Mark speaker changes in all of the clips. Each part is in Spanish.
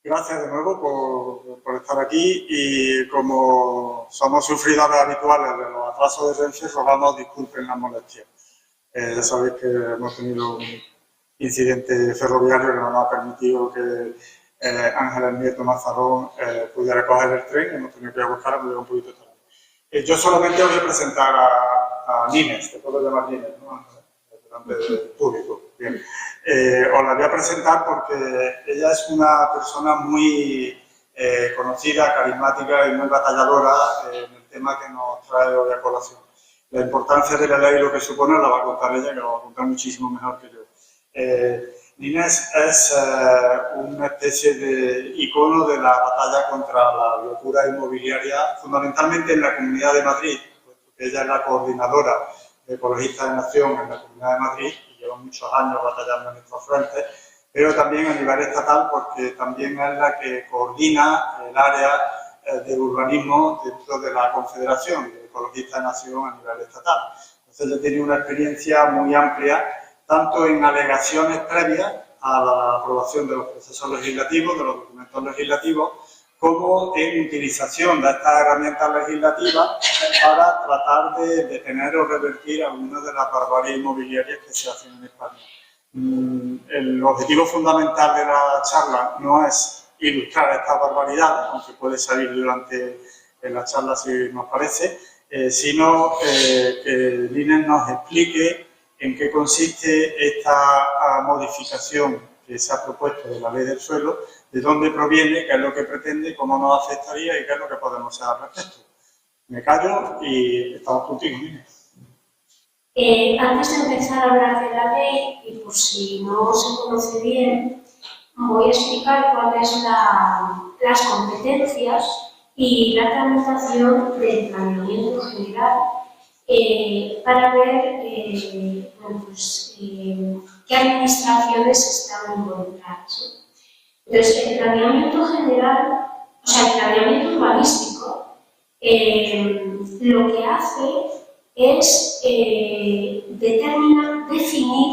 Speaker 1: Gracias de nuevo por estar aquí y como somos sufridores habituales de los atrasos de Renfe, rogamos disculpen las molestias. Ya sabéis que hemos tenido un incidente ferroviario que no nos ha permitido que Ángeles Nieto Mazarón pudiera coger el tren, hemos tenido que ir a buscarla, pero llega un poquito tarde. Yo solamente voy a presentar a Nines, te puedo llamar Nines, ¿no? Delante del público. Bien. Os la voy a presentar porque ella es una persona muy conocida, carismática y muy batalladora en el tema que nos trae hoy a colación. La importancia de la ley y lo que supone la va a contar ella, que lo va a contar muchísimo mejor que yo. Nines es una especie de icono de la batalla contra la locura inmobiliaria, fundamentalmente en la Comunidad de Madrid, porque ella es la coordinadora de Ecologistas de Nación en la Comunidad de Madrid y lleva muchos años batallando en estos frentes, pero también a nivel estatal porque también es la que coordina el área de urbanismo dentro de la Confederación de Ecologistas de Nación a nivel estatal. Entonces ella tiene una experiencia muy amplia tanto en alegaciones previas a la aprobación de los procesos legislativos, de los documentos legislativos, como en utilización de estas herramientas legislativas para tratar de detener o revertir algunas de las barbaries inmobiliarias que se hacen en España. El objetivo fundamental de la charla no es ilustrar estas barbaridades, aunque puede salir durante la charla si nos parece, sino que Línez nos explique en qué consiste esta modificación que se ha propuesto de la ley del suelo, de dónde proviene, qué es lo que pretende, cómo nos afectaría y qué es lo que podemos hacer al respecto. Me callo y estamos contigo, Inés.
Speaker 2: Antes de empezar a hablar de la ley, y por si no se conoce bien, voy a explicar cuáles son las competencias y la tramitación del planeamiento general para ver qué administraciones están involucradas. Entonces, el planeamiento general, o sea, el planeamiento urbanístico, lo que hace es definir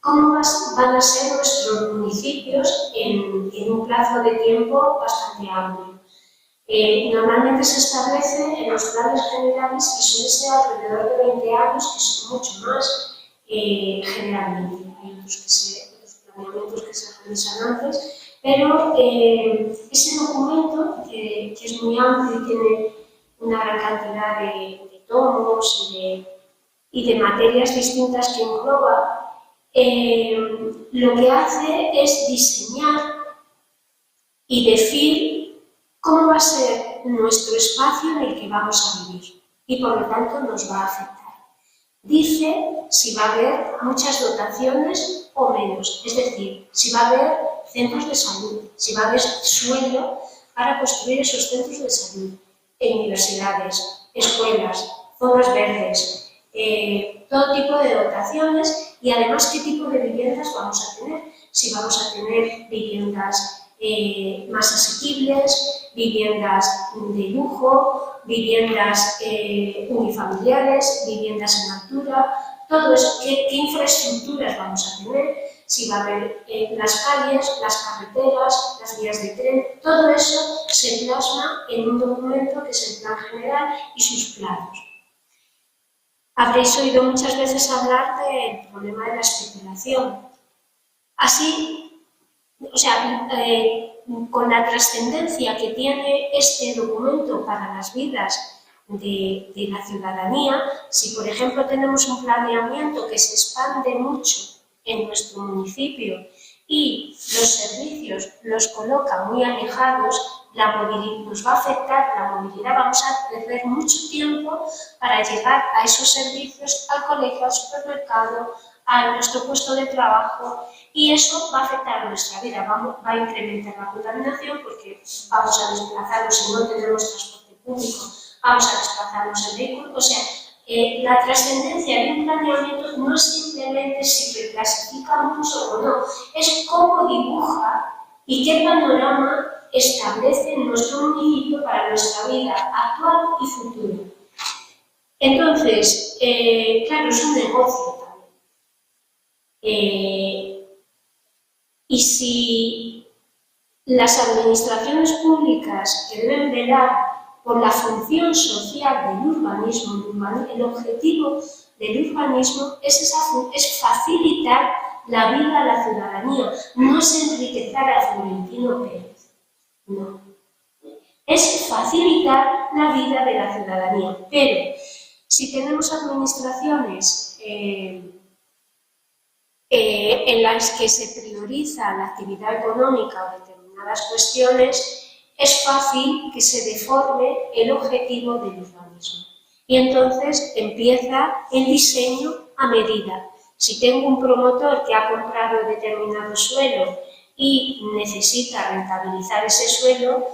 Speaker 2: cómo van a ser nuestros municipios en un plazo de tiempo bastante amplio. Normalmente se establece en los planes generales y suele ser alrededor de 20 años, que son mucho más generalmente. Hay otros planeamientos que se realizan antes, pero ese documento, que es muy amplio y tiene una gran cantidad de tomos y de materias distintas que engloba, lo que hace es diseñar y decir cómo va a ser nuestro espacio en el que vamos a vivir y por lo tanto nos va a afectar. Dice si va a haber muchas dotaciones o menos, es decir, si va a haber centros de salud, si va a haber suelo para construir esos centros de salud, universidades, escuelas, zonas verdes, todo tipo de dotaciones y además qué tipo de viviendas vamos a tener. Si vamos a tener viviendas más asequibles, viviendas de lujo, viviendas unifamiliares, viviendas en altura, todo eso, qué infraestructuras vamos a tener, si va a haber las calles, las carreteras, las vías de tren, todo eso se plasma en un documento que es el Plan General y sus planos. Habréis oído muchas veces hablar del problema de la especulación. Así, o sea, con la trascendencia que tiene este documento para las vidas de la ciudadanía, si por ejemplo tenemos un planeamiento que se expande mucho en nuestro municipio y los servicios los coloca muy alejados, la movilidad nos va a afectar, la movilidad, vamos a perder mucho tiempo para llegar a esos servicios, al colegio, al supermercado, a nuestro puesto de trabajo, y eso va a afectar a nuestra vida, va a incrementar la contaminación porque vamos a desplazarnos, si no tenemos transporte público, vamos a desplazarnos en vehículo. O sea, la trascendencia de un planeamiento no es simplemente si reclasifica mucho o no, es cómo dibuja y qué panorama establece en nuestro municipio para nuestra vida actual y futura. Entonces, claro, es un negocio también. Y si Las administraciones públicas que deben velar por la función social del urbanismo, el objetivo del urbanismo es facilitar la vida a la ciudadanía, no es enriquecer a Florentino Pérez, no. Es facilitar la vida de la ciudadanía, pero si tenemos administraciones en las que se prioriza la actividad económica o determinadas cuestiones, es fácil que se deforme el objetivo del urbanismo. Y entonces empieza el diseño a medida. Si tengo un promotor que ha comprado determinado suelo y necesita rentabilizar ese suelo,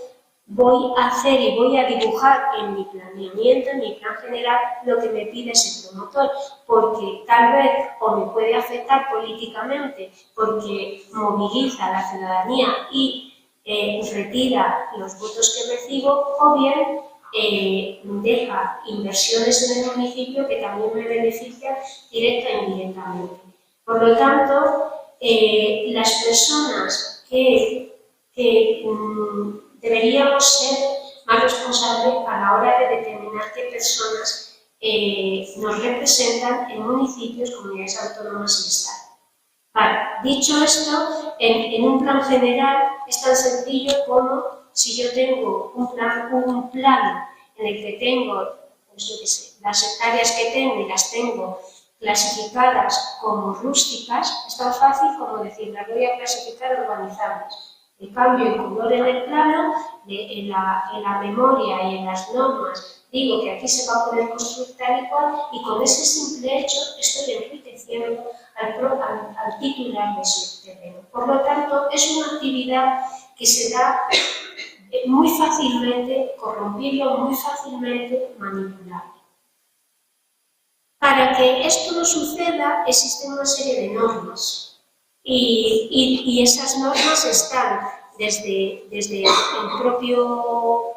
Speaker 2: voy a hacer y voy a dibujar en mi planeamiento, en mi plan general, lo que me pide ese promotor, porque tal vez o me puede afectar políticamente porque moviliza a la ciudadanía y retira los votos que recibo, o bien deja inversiones en el municipio que también me benefician directa e indirectamente. Por lo tanto, las personas que deberíamos ser más responsables a la hora de determinar qué personas nos representan en municipios, comunidades autónomas y Estado. Vale, dicho esto, en un plan general es tan sencillo como si yo tengo un plan en el que tengo, pues yo qué sé, las hectáreas que tengo y las tengo clasificadas como rústicas, es tan fácil como decir, las voy a clasificar urbanizables. Le cambio el color en el plano, en la memoria y en las normas digo que aquí se va a poder construir tal y cual, y con ese simple hecho estoy enriqueciendo al titular de ese terreno. Por lo tanto, es una actividad que se da muy fácilmente corrompible o muy fácilmente manipulable. Para que esto no suceda, existen una serie de normas. Y esas normas están desde el propio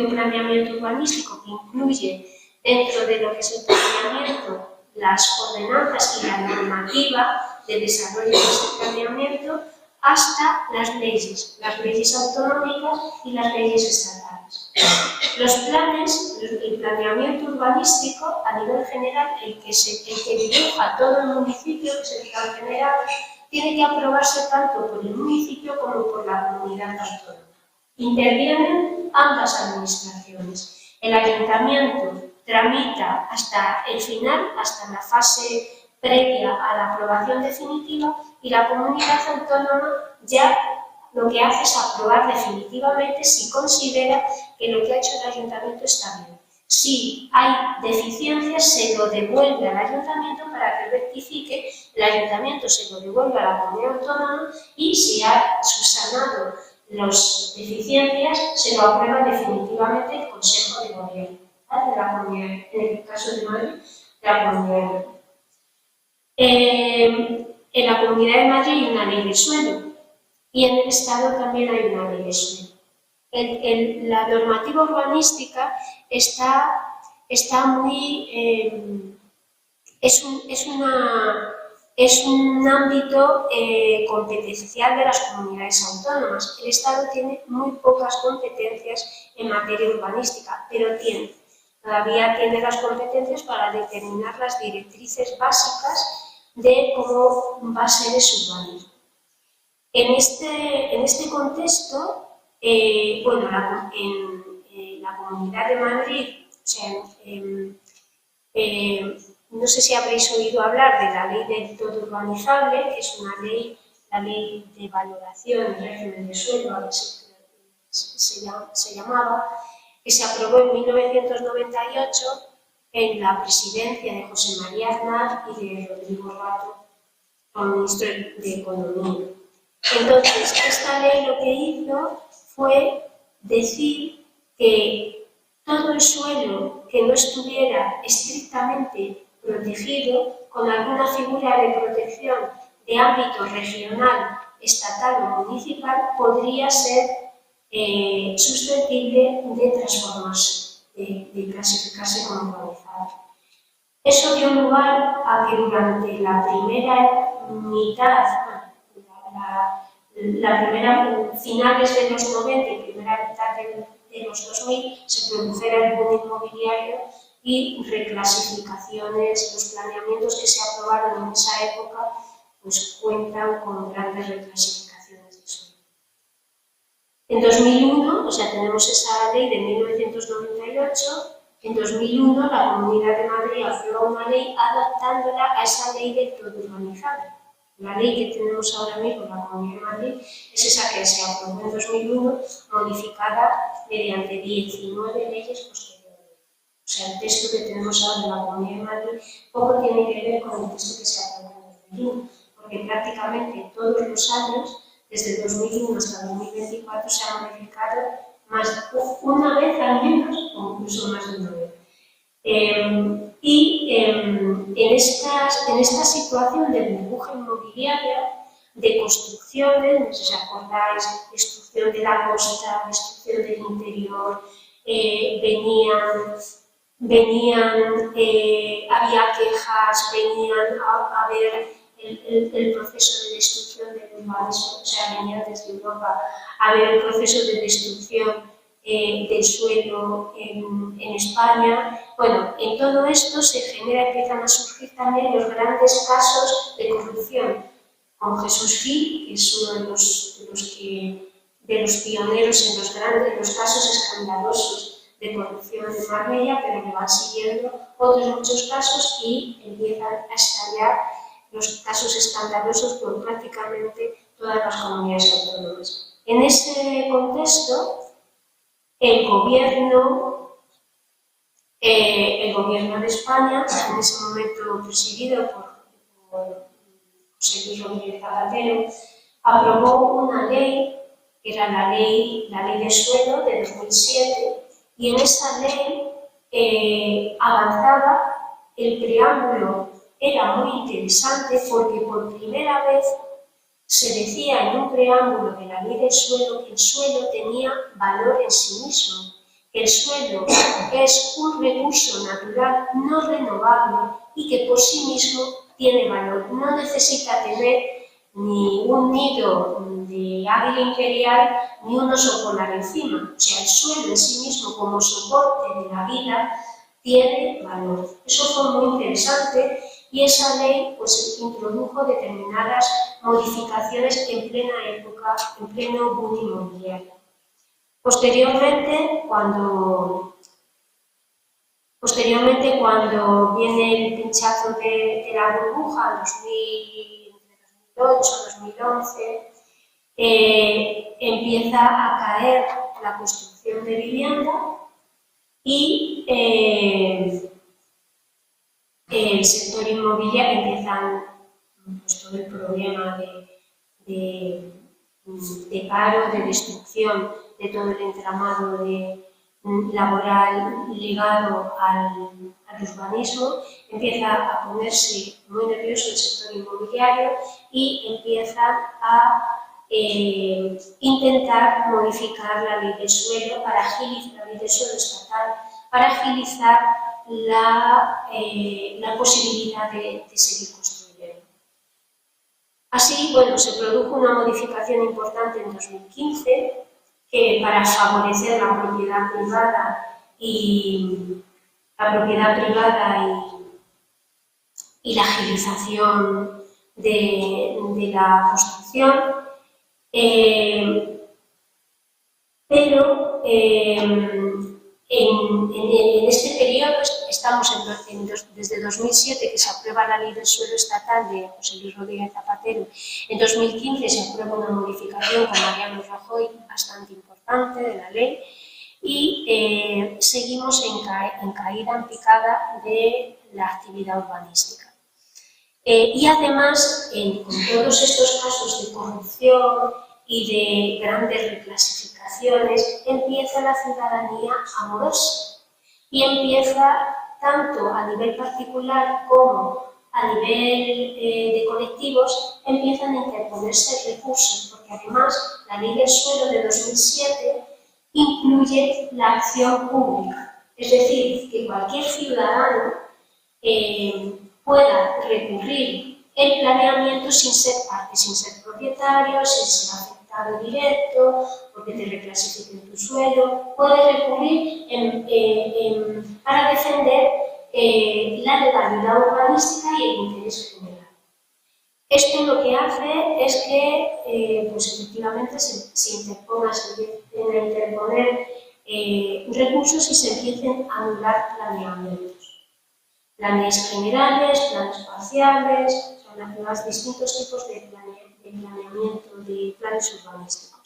Speaker 2: planeamiento urbanístico, que incluye dentro de lo que es el planeamiento las ordenanzas y la normativa de desarrollo de ese planeamiento, hasta las leyes autonómicas y las leyes estatales. Los planes, el planeamiento urbanístico, a nivel general, el que dibuja todo el municipio, que es el plan general, tiene que aprobarse tanto por el municipio como por la comunidad autónoma. Intervienen ambas administraciones. El ayuntamiento tramita hasta el final, hasta la fase previa a la aprobación definitiva, y la comunidad autónoma ya lo que hace es aprobar definitivamente si considera que lo que ha hecho el ayuntamiento está bien. Si hay deficiencias, se lo devuelve al ayuntamiento para que rectifique, el ayuntamiento se lo devuelve a la comunidad autónoma, y si ha subsanado las deficiencias, se lo aprueba definitivamente el Consejo de Gobierno, ¿vale? De la comunidad, en el caso de Madrid, de la Comunidad de Madrid. En la Comunidad de Madrid hay una ley de suelo, y en el Estado también hay una ley de suelo. La normativa urbanística está muy... es un ámbito competencial de las comunidades autónomas. El Estado tiene muy pocas competencias en materia urbanística, pero todavía tiene las competencias para determinar las directrices básicas de cómo va a ser ese urbanismo. En este contexto, bueno, en la Comunidad de Madrid, o sea, no sé si habréis oído hablar de la Ley del Todo Urbanizable, que es una ley, la Ley de Valoración y Régimen de Suelo, a veces se llamaba, que se aprobó en 1998 en la presidencia de José María Aznar y de Rodrigo Rato, como ministro de Economía. Entonces, esta ley lo que hizo fue decir que todo el suelo que no estuviera estrictamente protegido, con alguna figura de protección de ámbito regional, estatal o municipal, podría ser susceptible de transformarse, de clasificarse como urbanizado. Eso dio lugar a que durante la primera mitad, la primera, finales de los 90 y primera mitad de los 2000, se produjera el boom inmobiliario y reclasificaciones, los planeamientos que se aprobaron en esa época, pues cuentan con grandes reclasificaciones de suelo. En 2001, o sea, tenemos esa ley de 1998, en 2001 la Comunidad de Madrid aprueba una ley adaptándola a esa ley del todo urbanizado. La ley que tenemos ahora mismo en la Comunidad de Madrid es esa que se aprobó en 2001, modificada mediante 19 leyes posteriores. O sea, el texto que tenemos ahora en la Comunidad de Madrid poco tiene que ver con el texto que se aprobó en 2001, porque prácticamente todos los años, desde 2001 hasta 2024, se ha modificado una vez al menos, o incluso más de una vez. En esta situación de burbuja inmobiliaria, de construcciones, no sé si os acordáis, destrucción de la costa, destrucción del interior, había quejas, venían a ver el proceso de destrucción del urbanismo, o sea, venían desde Europa a ver el proceso de destrucción del suelo en España. Bueno, en todo esto se genera, empiezan a surgir también los grandes casos de corrupción, con Jesús Gil, que es uno de los pioneros en los casos escandalosos de corrupción en Marbella, pero le van siguiendo otros muchos casos y empiezan a estallar los casos escandalosos por prácticamente todas las comunidades autónomas. En ese contexto, el gobierno de España, en ese momento presidido por José Luis Rodríguez Zapatero, aprobó una ley, que era la ley de suelo de 2007, y en esa ley avanzaba, el preámbulo era muy interesante porque por primera vez se decía en un preámbulo de la ley del suelo que el suelo tenía valor en sí mismo, que el suelo es un recurso natural no renovable y que por sí mismo tiene valor. No necesita tener ni un nido de águila imperial ni un oso polar encima. O sea, el suelo en sí mismo como soporte de la vida tiene valor. Eso fue muy interesante y esa ley pues, introdujo determinadas modificaciones en plena época, en pleno boom inmobiliario. Posteriormente, cuando viene el pinchazo de la burbuja, en 2008-2011, empieza a caer la construcción de vivienda y el sector inmobiliario empieza pues, todo el problema de paro, de destrucción de todo el entramado laboral ligado al urbanismo, empieza a ponerse muy nervioso el sector inmobiliario y empieza a intentar modificar la ley del suelo para agilizar la ley del suelo estatal, para agilizar la posibilidad de seguir construyendo. Así, bueno, se produjo una modificación importante en 2015 para favorecer la propiedad privada y la agilización de la construcción, pero en este periodo, estamos desde 2007, que se aprueba la ley del suelo estatal de José Luis Rodríguez Zapatero, en 2015 se aprueba una modificación con Mariano Rajoy bastante importante de la ley y seguimos en caída en picada de la actividad urbanística. Y además, con todos estos casos de corrupción y de grandes reclasificaciones, empieza la ciudadanía a moverse y empieza, tanto a nivel particular como a nivel de colectivos, empiezan a interponerse recursos, porque además la ley del suelo de 2007 incluye la acción pública, es decir, que cualquier ciudadano pueda recurrir el planeamiento sin ser parte, sin ser propietario, sin ser afectado directo, porque te reclasifiquen tu suelo. Puedes recurrir para defender la legalidad urbanística y el interés general. Esto lo que hace es que, pues efectivamente, se interponga, se empiecen a interponer recursos y se empiecen a anular planeamientos. Planes generales, planes parciales, los distintos tipos de planeamiento, de planes urbanísticos.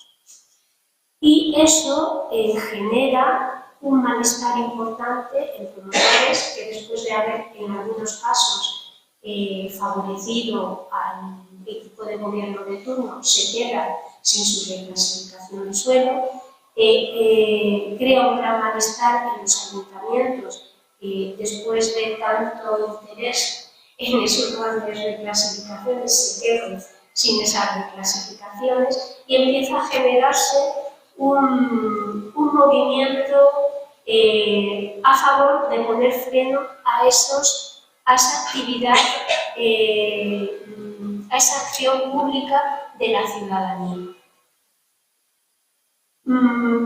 Speaker 2: Y eso genera un malestar importante en promotores que, después de haber en algunos casos favorecido al equipo de gobierno de turno, se queda sin su reclasificación de suelo, crea un gran malestar en los ayuntamientos después de tanto interés en esos grandes reclasificaciones, se quedan sin esas reclasificaciones y empieza a generarse un movimiento a favor de poner freno a esa actividad, a esa acción pública de la ciudadanía.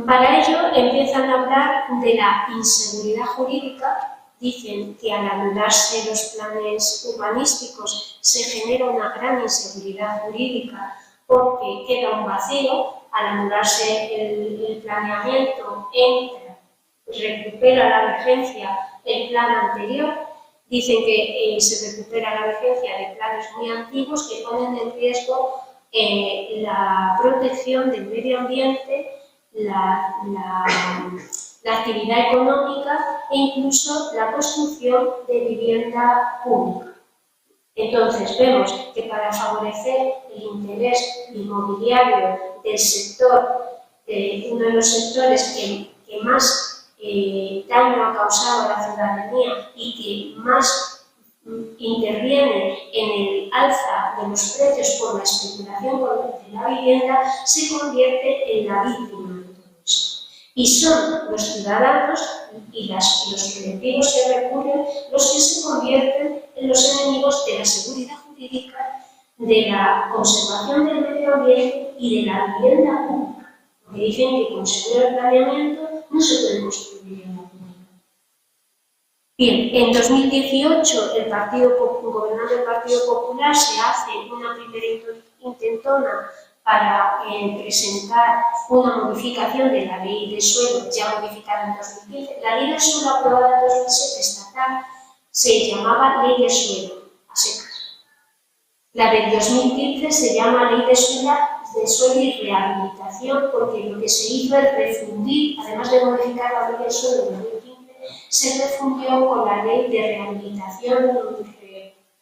Speaker 2: Para ello empiezan a hablar de la inseguridad jurídica. Dicen que al anularse los planes urbanísticos se genera una gran inseguridad jurídica porque queda un vacío. Al anularse el planeamiento, recupera la vigencia el plan anterior. Dicen que se recupera la vigencia de planes muy antiguos que ponen en riesgo la protección del medio ambiente, la actividad económica e incluso la construcción de vivienda pública. Entonces vemos que para favorecer el interés inmobiliario del sector, uno de los sectores que más daño ha causado a la ciudadanía y que más interviene en el alza de los precios por la especulación de la vivienda, se convierte en la víctima de todo eso. Y son los ciudadanos y los colectivos que recurren los que se convierten en los enemigos de la seguridad jurídica, de la conservación del medio ambiente y de la vivienda pública. Porque dicen que con seguro planeamiento no se puede construir vivienda pública. Bien, en 2018, gobernando el Partido Popular, se hace una primera intentona para presentar una modificación de la ley de suelo, ya modificada en 2015. La ley de suelo aprobada en 2007, estatal, se llamaba Ley de Suelo, a secas. La del 2015 se llama Ley de Suelo y Rehabilitación, porque lo que se hizo es refundir, además de modificar la Ley de Suelo de 2015, se refundió con la Ley de Rehabilitación y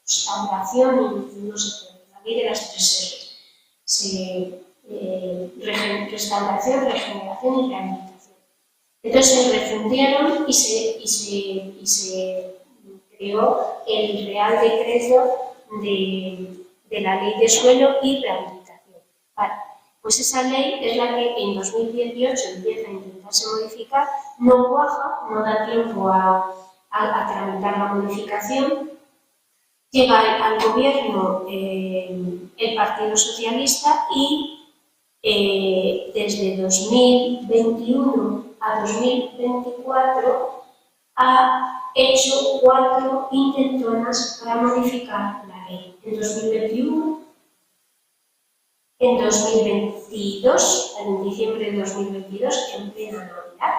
Speaker 2: Restauración y no sé qué, la Ley de las 3 R's. Restauración, regeneración y rehabilitación. Entonces se refundieron y se creó el Real Decreto de la Ley de Suelo y Rehabilitación. Vale. Pues esa ley es la que en 2018 empieza a intentarse modificar, no cuaja, no da tiempo a tramitar la modificación. Llega al gobierno el Partido Socialista y desde 2021 a 2024 ha hecho 4 intentonas para modificar la ley. En 2021, en 2022, en diciembre de 2022, en plena Navidad.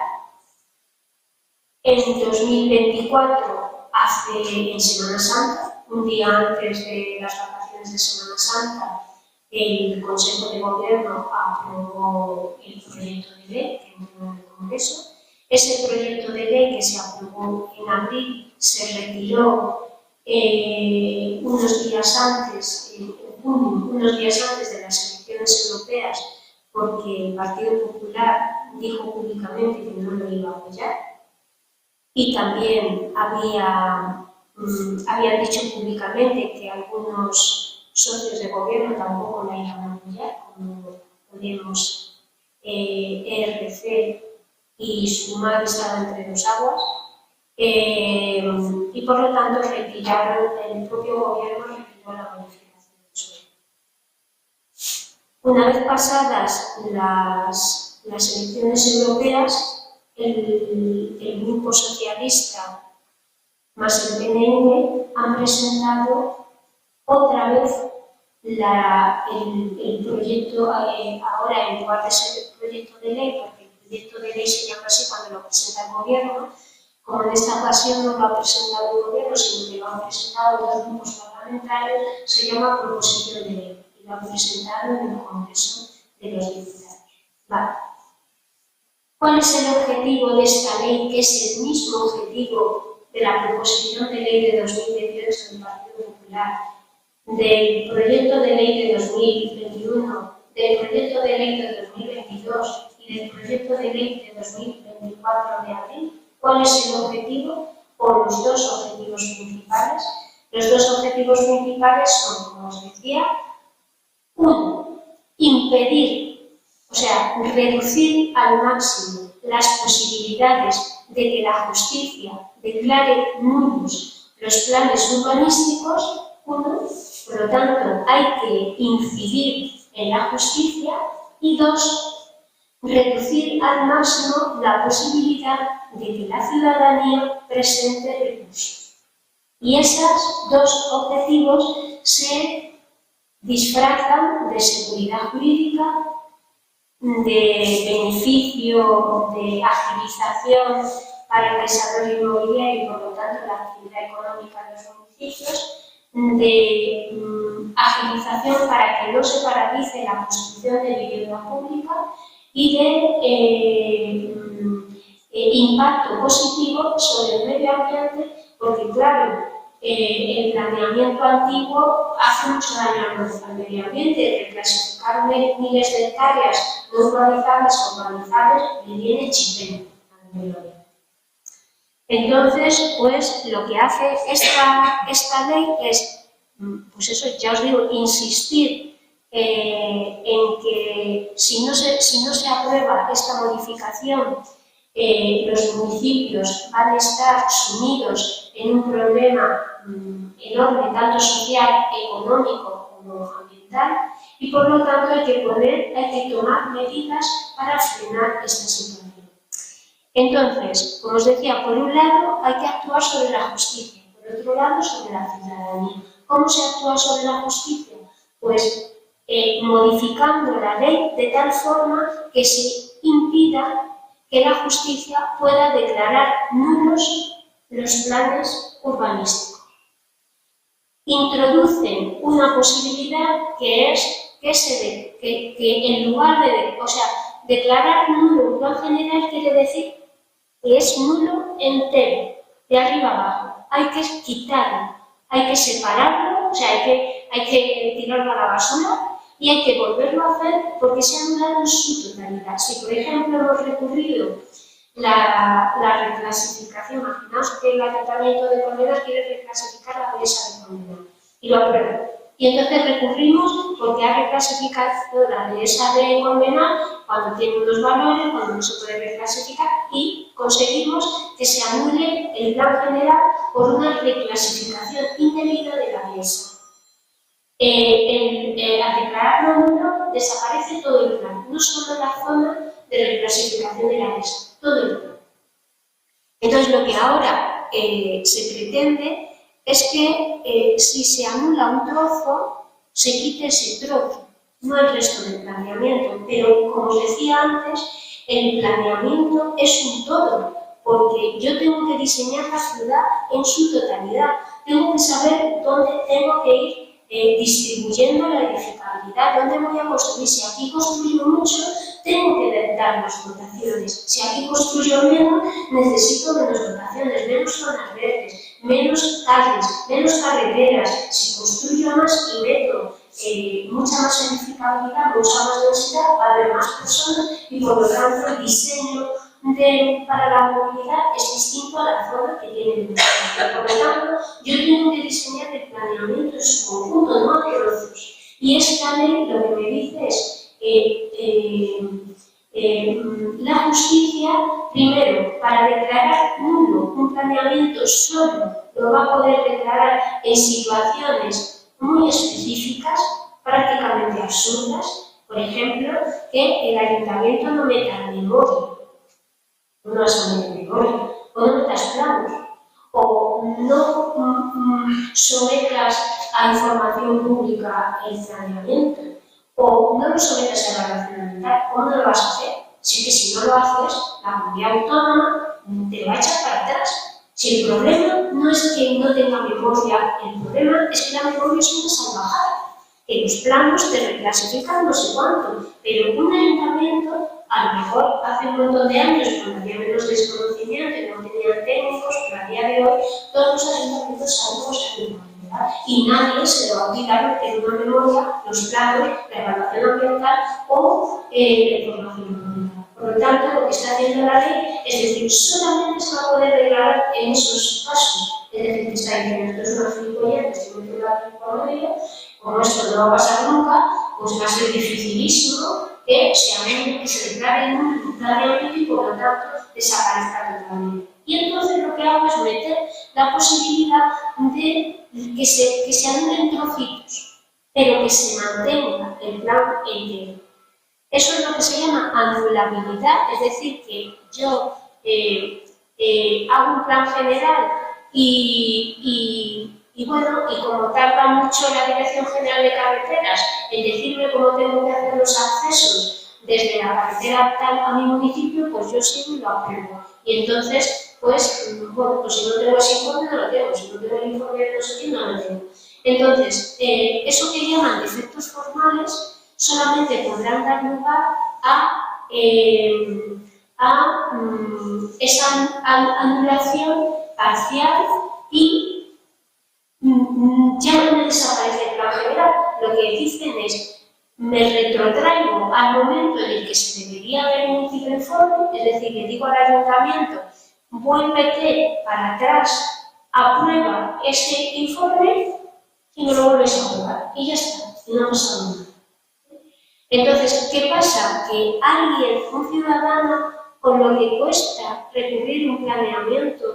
Speaker 2: En 2024, en Semana Santa, un día antes de las vacaciones de Semana Santa, el Consejo de Gobierno aprobó el proyecto de ley que entró en el Congreso. Ese proyecto de ley que se aprobó en abril se retiró unos días antes, en junio, unos días antes de las elecciones europeas, porque el Partido Popular dijo públicamente que no lo iba a apoyar. Y también habían dicho públicamente que algunos socios de gobierno tampoco la iban a apoyar, como Podemos, ERC y Sumar estaban entre 2 aguas, y por lo tanto el propio gobierno retiró la modificación. Una vez pasadas las elecciones europeas, el Grupo Socialista más el PNV han presentado otra vez el proyecto, ahora en lugar de ser el proyecto de ley, porque el proyecto de ley se llama así cuando lo presenta el Gobierno, como en esta ocasión no lo ha presentado el Gobierno, sino que lo han presentado dos grupos parlamentarios, se llama proposición de ley y lo han presentado en el Congreso de los Diputados. Vale. ¿Cuál es el objetivo de esta ley, que es el mismo objetivo de la proposición de ley de 2018 del Partido Popular, del proyecto de ley de 2021, del proyecto de ley de 2022 y del proyecto de ley de 2024 de abril? ¿Cuál es el objetivo o los dos objetivos principales? Los dos objetivos principales son, como os decía, uno, impedir, o sea, reducir al máximo las posibilidades de que la justicia declare nulos los planes urbanísticos. Uno, por lo tanto, hay que incidir en la justicia. Y dos, reducir al máximo la posibilidad de que la ciudadanía presente recursos. Y esos dos objetivos se disfrazan de seguridad jurídica, de beneficio, de agilización para el desarrollo inmobiliario y, por lo tanto, la actividad económica de los municipios, de agilización para que no se paralice la construcción de vivienda pública y de impacto positivo sobre el medio ambiente, porque, claro, el planeamiento antiguo hace mucho daño al medio ambiente. Reclasificar miles de hectáreas no urbanizables o urbanizables le viene chileno al medio ambiente. Entonces, pues lo que hace esta ley es, pues eso, ya os digo, insistir en que si no se aprueba esta modificación, los municipios van a estar sumidos en un problema enorme, tanto social, económico como ambiental, y por lo tanto hay que tomar medidas para frenar esta situación. Entonces, como os decía, por un lado hay que actuar sobre la justicia, por otro lado sobre la ciudadanía. ¿Cómo se actúa sobre la justicia? Pues modificando la ley de tal forma que se impida que la justicia pueda declarar nulos los planes urbanísticos. Introducen una posibilidad que es que en lugar de, declarar nulo un plan general quiere decir que es nulo entero, de arriba abajo. Hay que quitarlo, hay que separarlo, o sea, hay que tirarlo a la basura y hay que volverlo a hacer porque se ha anulado en su totalidad. Si, por ejemplo, hemos recurrido la reclasificación, imaginaos que el Ayuntamiento de Colmenar quiere reclasificar la dehesa de Colmenar y lo aprueba. Y entonces recurrimos porque ha reclasificado la dehesa de Colmenar cuando tiene unos valores, cuando no se puede reclasificar, y conseguimos que se anule el plan general por una reclasificación indebida de la dehesa. Al declararlo nulo, desaparece todo el plan, no solo la zona de reclasificación de la dehesa, todo el plan. Entonces, lo que ahora se pretende es que si se anula un trozo, se quite ese trozo, no el resto del planeamiento. Pero, como os decía antes, el planeamiento es un todo, porque yo tengo que diseñar la ciudad en su totalidad, tengo que saber dónde tengo que ir distribuyendo la edificabilidad, dónde voy a construir. Si aquí construyo mucho, tengo que dar las dotaciones. Si aquí construyo menos, necesito menos dotaciones, menos zonas verdes, menos calles, menos carreteras. Si construyo más y meto mucha más edificabilidad, mucha más densidad, va a haber más personas y, por lo tanto, el diseño para la movilidad es distinto a la zona que tiene el municipio. Por lo tanto, yo tengo que diseñar el planeamiento en su conjunto, no de trozos. Y esta ley lo que me dice es la justicia, primero, para declarar nulo un planeamiento solo lo va a poder declarar en situaciones muy específicas, prácticamente absurdas, Por ejemplo, que el ayuntamiento no meta memoria, no vas a meter memoria, o no metas planos, o no sometas a información pública el planeamiento, o no lo sometas a evaluación ambiental. ¿Cómo no lo vas a hacer? Si que si no lo haces, la comunidad autónoma te va a echar para atrás. Si el problema no es que no tenga memoria, el problema es que la memoria es una salvajada. Que los planos te reclasifican no sé cuánto, pero un ayuntamiento, a lo mejor hace un montón de años, cuando había menos desconocimiento y no tenían técnicos, pero a día de hoy todos los ayuntamientos sabemos ayuntamiental y nadie se lo va a quitar en una memoria los planos, la evaluación ambiental o la información ambiental. Por lo tanto, lo que está haciendo la ley es decir, solamente se va a poder declarar en esos casos. Es decir, que está diciendo, esto es una gilipollez, que se mete aquí por medio, como esto no va a pasar nunca, pues va a ser dificilísimo que se declare en un planeamiento y por lo tanto desaparezca totalmente. Y entonces lo que hago es meter la posibilidad de que se anulen trocitos, pero que se mantenga el plan entero. Eso es lo que se llama anulabilidad, es decir, que yo hago un plan general y como tarda mucho la Dirección General de Carreteras en decirme cómo tengo que hacer los accesos desde la carretera tal a mi municipio, pues yo sigo y lo apruebo. Y entonces, pues si no tengo ese informe, no lo tengo. Si no tengo el informe de no sé qué, no lo tengo. Entonces, eso que llaman defectos formales solamente podrán dar lugar a esa anulación parcial y ya no me desaparece el plan general. Lo que dicen es, me retrotraigo al momento en el que se debería haber emitido el informe, es decir, le digo al ayuntamiento, vuélvete para atrás, aprueba ese informe y no lo vuelves a aprobar. Y ya está, no ha pasado nada. Entonces, ¿qué pasa? Que alguien, un ciudadano, con lo que cuesta recurrir un planeamiento,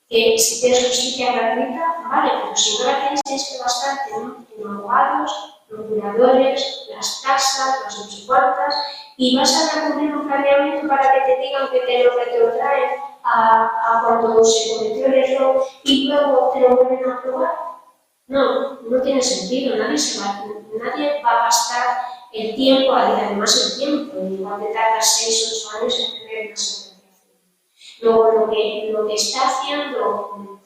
Speaker 2: que si tienes justicia gratuita, vale, pero si no la tienes que gastarte en abogados, procuradores, las tasas, las no sé cuántas, y vas a recurrir un planeamiento para que te digan que te lo retrotraen a cuando se cometió el error y luego te lo vuelven a aprobar. No tiene sentido, nadie va a gastar el tiempo, además el tiempo, igual te tardas 6 o 8 años en tener una sentencia. Luego, lo que está haciendo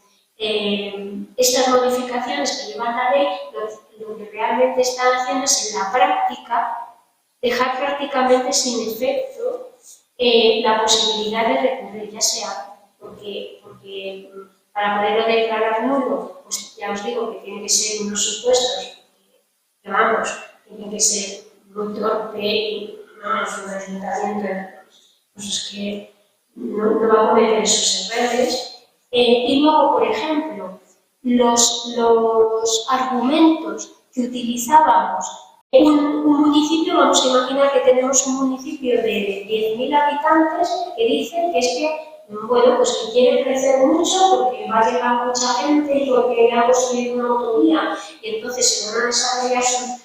Speaker 2: estas modificaciones que llevan la ley, lo que realmente están haciendo es en la práctica dejar prácticamente sin efecto la posibilidad de recurrir, ya sea porque para poderlo declarar nulo, pues ya os digo que tiene que ser unos supuestos que vamos, tiene que ser muy torpe y un ayuntamiento, pues es que no va a cometer esos errores. Y luego, por ejemplo, los argumentos que utilizábamos en un municipio, vamos a imaginar que tenemos un municipio de 10.000 habitantes que dicen que es que pues que quiere crecer mucho porque va a llegar mucha gente y porque le ha construido una autovía y entonces se van a desarrollar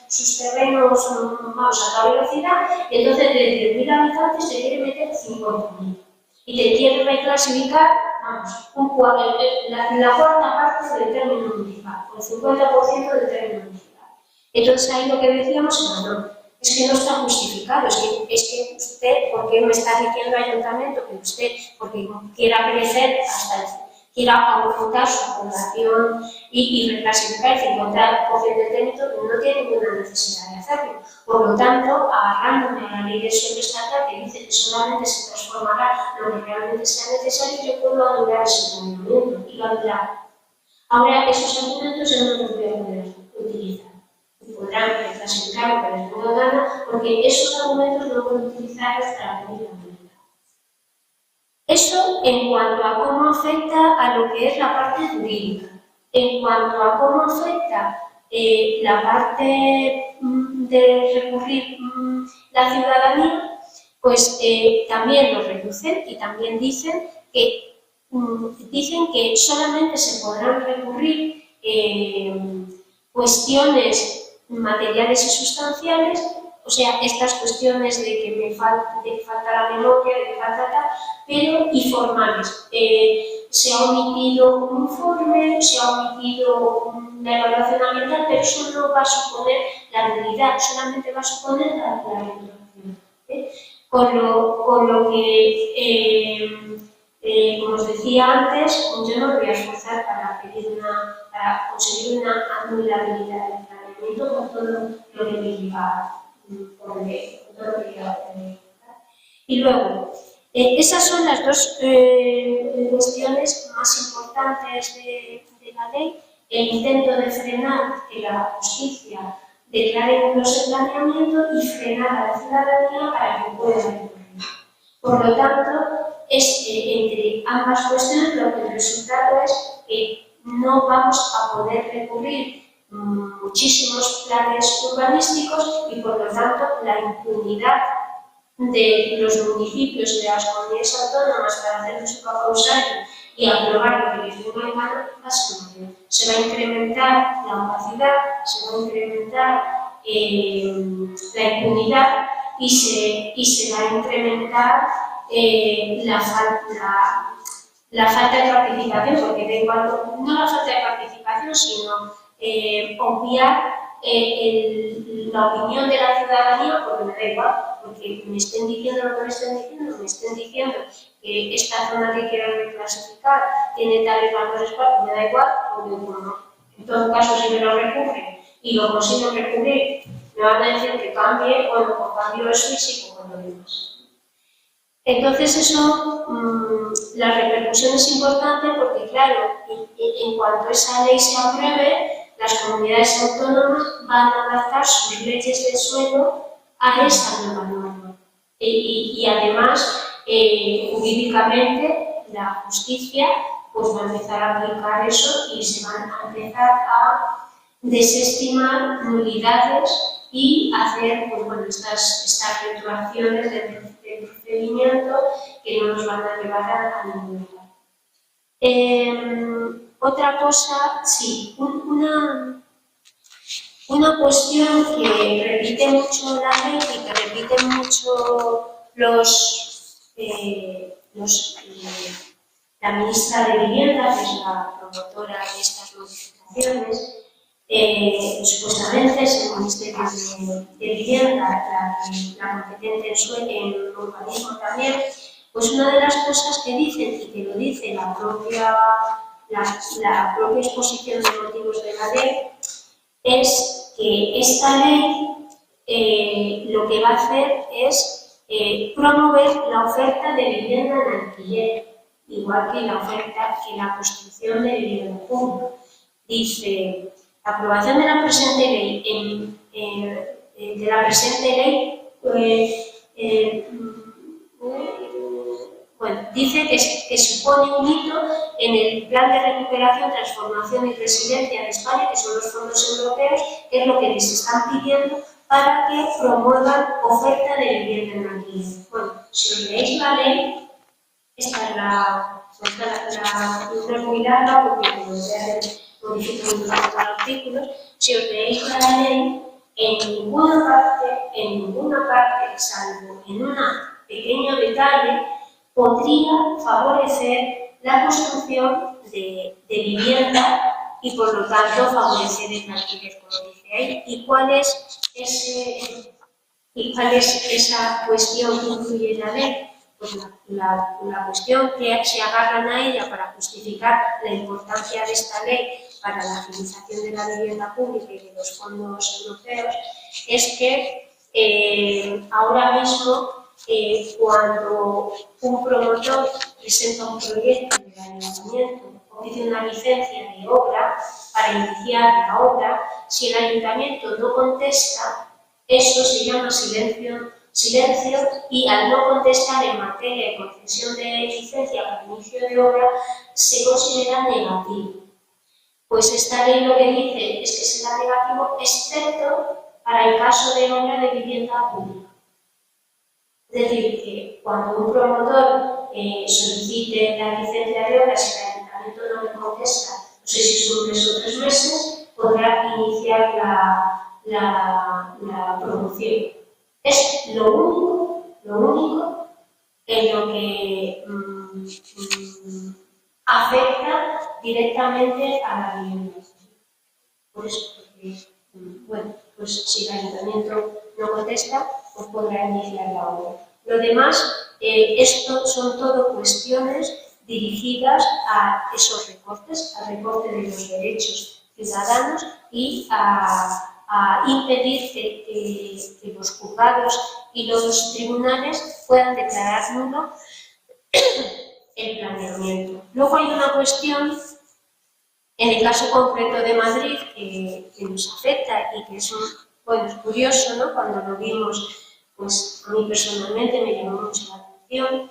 Speaker 2: sus terrenos a toda velocidad y entonces de 10.000 habitantes se quiere meter 50.000 y te quiere reclasificar, la cuarta parte del término municipal, el 50% del término municipal. Entonces ahí lo que decíamos era no. Es que no está justificado, es que usted, ¿por qué me está diciendo ayuntamiento que usted, porque quiera crecer quiera aumentar su población y reclasificar el 50% del territorio, no tiene ninguna necesidad de hacerlo? Por lo tanto, agarrándome a la ley de suelo estatal que dice que solamente se transformará lo que realmente sea necesario, yo puedo anular ese planeamiento y lo anular. Ahora, esos argumentos yo no los voy a poder utilizar. Podrán reclasificar lo que les ponga gana, porque esos argumentos no pueden utilizarlos para pedir la multa. Eso en cuanto a cómo afecta a lo que es la parte jurídica. En cuanto a cómo afecta la parte de recurrir la ciudadanía, pues también lo reducen y también dicen que solamente se podrán recurrir cuestiones materiales y sustanciales o sea, estas cuestiones de que me falta la memoria, de que falta tal, pero y formales. Se ha omitido un informe, se ha omitido una evaluación ambiental, pero eso no va a suponer la nulidad, solamente va a suponer la retroacción. Con lo que, como os decía antes, yo no me voy a esforzar para conseguir una anulabilidad del planeamiento con todo lo que me lleva por ley, con todo lo que lleva por ley. Y luego, esas son las dos cuestiones más importantes de la ley: el intento de frenar que la justicia declare nulos el planeamiento y frenar a la ciudadanía para que pueda recurrir. Por lo tanto, entre ambas cuestiones, lo que el resultado es que no vamos a poder recurrir muchísimos planes urbanísticos y, por lo tanto, la impunidad de los municipios y de las comunidades autónomas para hacer su causario y aprobar lo que les venga en mano va a ser mayor. Se va a incrementar la opacidad, se va a incrementar la impunidad y se va a incrementar la falta de participación, porque da igual, no la falta de participación, sino obviar la opinión de la ciudadanía, porque me da igual, porque me estén diciendo lo que me estén diciendo que esta zona que quieren reclasificar tiene tales valores, me da igual, porque bueno, en todo caso si me lo recurren y lo consigo recurrir, me van a decir que cambie, bueno, pues cambio eso y sigo con lo demás. Entonces eso, la repercusión es importante porque, claro, en cuanto esa ley se apruebe, las comunidades autónomas van a adaptar sus leyes de suelo a esa nueva norma. Y además, jurídicamente, la justicia pues, va a empezar a aplicar eso y se van a empezar a desestimar nulidades y hacer pues, bueno, estas retroacciones de procedimiento que no nos van a llevar a ningún lugar. Otra cosa, sí, una cuestión que repite mucho la ley y que repiten mucho la ministra de Vivienda, que es la promotora de estas modificaciones, supuestamente es el Ministerio de Vivienda, la competente en urbanismo también, pues una de las cosas que dicen, y que lo dice la propia exposición de motivos de la ley, es que esta ley lo que va a hacer es promover la oferta de vivienda en alquiler, igual que la construcción de vivienda pública. Dice: la aprobación de la presente ley, dice que supone un hito en el Plan de Recuperación, Transformación y Resiliencia de España, que son los fondos europeos, que es lo que les están pidiendo para que promuevan oferta de vivienda en alquiler. Bueno, si os leéis la ley, esta es no es muy larga porque como ya modifican los artículos, si os leéis la ley, en ninguna parte, salvo en un pequeño detalle, podría favorecer la construcción de vivienda y, por lo tanto, favorecer el alquiler, como dice ahí. ¿Y cuál es esa cuestión que incluye la ley? Pues la cuestión que se agarran a ella para justificar la importancia de esta ley para la agilización de la vivienda pública y de los fondos europeos es que ahora mismo cuando un promotor presenta un proyecto de ayuntamiento o pide una licencia de obra para iniciar la obra, si el ayuntamiento no contesta, eso se llama silencio, y al no contestar en materia de concesión de licencia para inicio de obra se considera negativo. Pues esta ley lo que dice es que será negativo excepto para el caso de obra de vivienda pública. Es decir, que cuando un promotor solicite la licencia de obra, si el ayuntamiento no le contesta, no sé si es un mes o 3 meses, podrá iniciar la promoción. Es lo único en lo que afecta directamente a la vivienda. Por eso, porque, bueno, pues si el ayuntamiento no contesta, pues podrá iniciar la obra. Lo demás, esto son todo cuestiones dirigidas a esos recortes, al recorte de los derechos ciudadanos y a impedir que los juzgados y los tribunales puedan declarar nulo el planeamiento. Luego hay una cuestión, en el caso concreto de Madrid, que nos afecta y que es, bueno, es curioso, ¿no? Cuando lo vimos, pues a mí personalmente me llamó mucho la atención,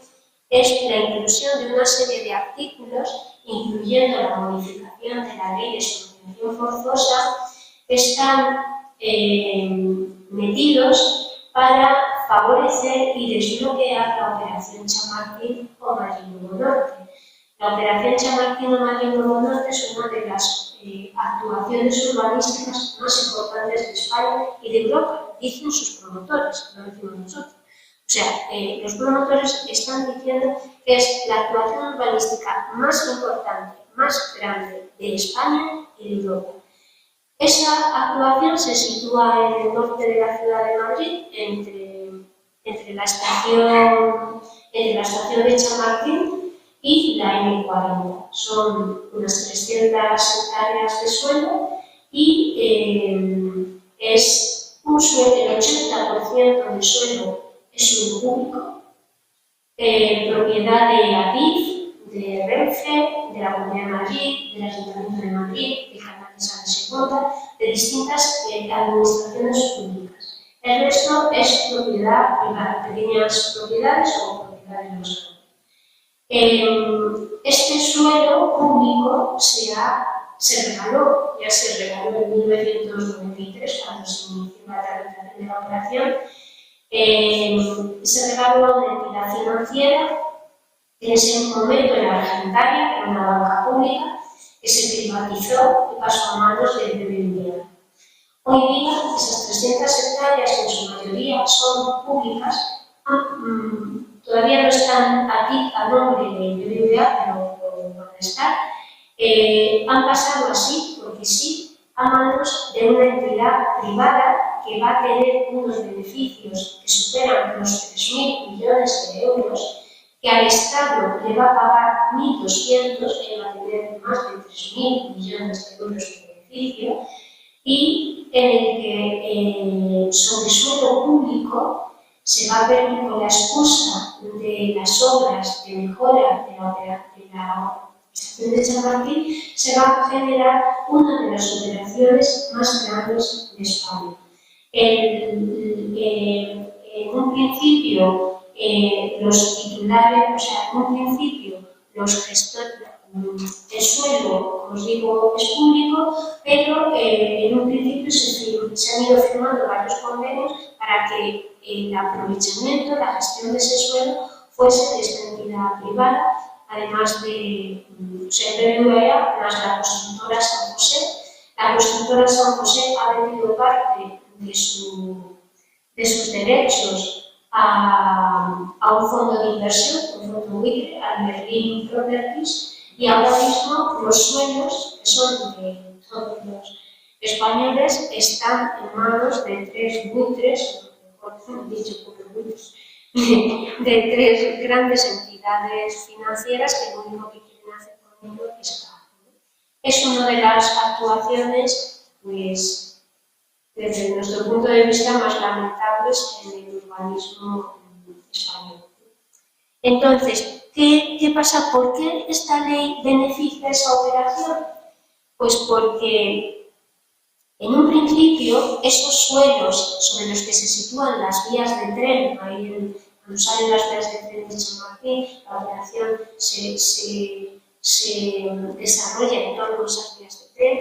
Speaker 2: es la inclusión de una serie de artículos, incluyendo la modificación de la ley de expropiación forzosa, que están metidos para favorecer y desbloquear la operación Chamartín o Madrid-Nuevo Norte. La operación Chamartín o Madrid-Nuevo Norte es una de las actuaciones urbanísticas más importantes de España y de Europa, dicen sus promotores, no decimos nosotros. O sea, los promotores están diciendo que es la actuación urbanística más importante, más grande de España y de Europa. Esa actuación se sitúa en el norte de la ciudad de Madrid, entre la estación de Chamartín y la M40. Son unas 300 hectáreas de suelo y es un suelo, el 80% del suelo es suelo público, propiedad de ADIF, de Renfe, de la Comunidad de Madrid, del Ayuntamiento de Madrid, de Canal de San Segunda, de distintas administraciones públicas. El resto es propiedad privada, pequeñas propiedades o propiedades de los este suelo público se regaló en 1993, cuando se inició la tramitación de la operación, se regaló a una entidad financiera que en ese momento era Argentaria, que era una banca pública, que se privatizó y pasó a manos del BBVA. Hoy día, esas 300 hectáreas, que en su mayoría son públicas, todavía no están aquí a nombre del BBVA, pero van a estar, han pasado así, porque sí, a manos de una entidad privada que va a tener unos beneficios que superan los 3.000 millones de euros, que al Estado le va a pagar 1.200, él va a tener más de 3.000 millones de euros de beneficio, y en el que sobre suelo público se va a ver con la excusa de las obras de mejora de la estación de Chamartín, se va a generar una de las operaciones más grandes de España. En un principio, los titulares, o sea, en un principio, los gestores, el suelo, como os digo, es público, pero en un principio se han ido firmando varios convenios para que el aprovechamiento, la gestión de ese suelo fuese de esta entidad privada, además de BBVA, más la constructora San José. La constructora San José ha vendido parte de sus derechos a un fondo de inversión, un fondo buitre, al Berlin Properties, y ahora mismo los suelos, que son de todos los españoles, están en manos de tres buitres, mejor dicho, de tres grandes entidades financieras que lo único que quieren hacer con ello es pagar. Es una de las actuaciones, pues, desde nuestro punto de vista, más lamentables en el urbanismo español. Entonces, ¿qué pasa? ¿Por qué esta ley beneficia esa operación? Pues porque, en un principio, esos suelos sobre los que se sitúan las vías de tren, ahí cuando salen las vías de tren de Chamartín, la operación se desarrolla en torno a esas vías de tren.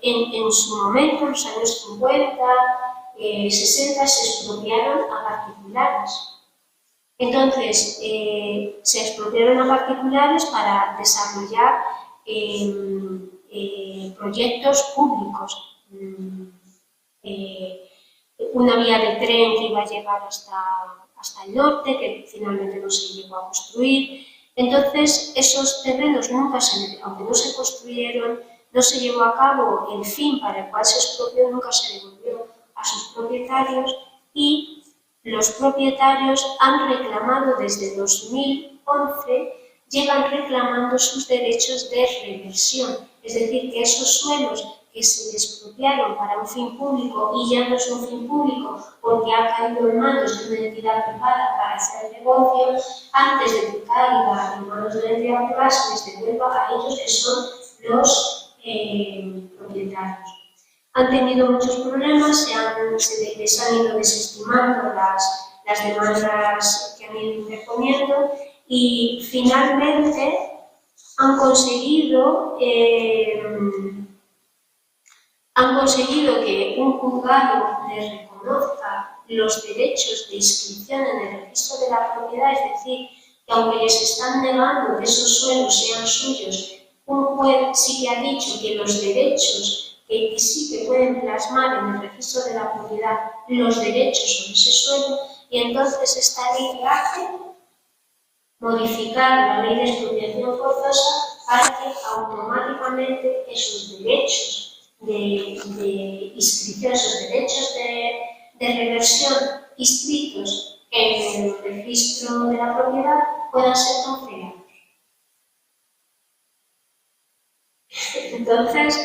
Speaker 2: En su momento, en los años 50, 60, se expropiaron a particulares. Entonces, se expropiaron a particulares para desarrollar proyectos públicos. una vía de tren que iba a llegar hasta el norte, que finalmente no se llegó a construir. Entonces, esos terrenos aunque no se construyeron, no se llevó a cabo el fin para el cual se expropió, nunca se devolvió a sus propietarios, y los propietarios han reclamado desde 2011, llevan reclamando sus derechos de reversión, es decir, que esos suelos que se expropiaron para un fin público y ya no es un fin público porque ha caído en manos de una entidad privada para hacer negocio, antes de que caiga en manos de la entidad privada se les devuelva a ellos, que son los propietarios. Han tenido muchos problemas, les han ido desestimando las demandas que han ido interponiendo, y finalmente han conseguido que un juzgado les reconozca los derechos de inscripción en el registro de la propiedad, es decir, que aunque les están negando que esos suelos sean suyos, un juez sí que ha dicho que los derechos que sí que pueden plasmar en el registro de la propiedad los derechos sobre ese suelo, y entonces esta ley hace modificar la ley de expropiación forzosa para que automáticamente esos derechos de inscripción, esos derechos de reversión inscritos en el registro de la propiedad puedan ser concedidos. Entonces,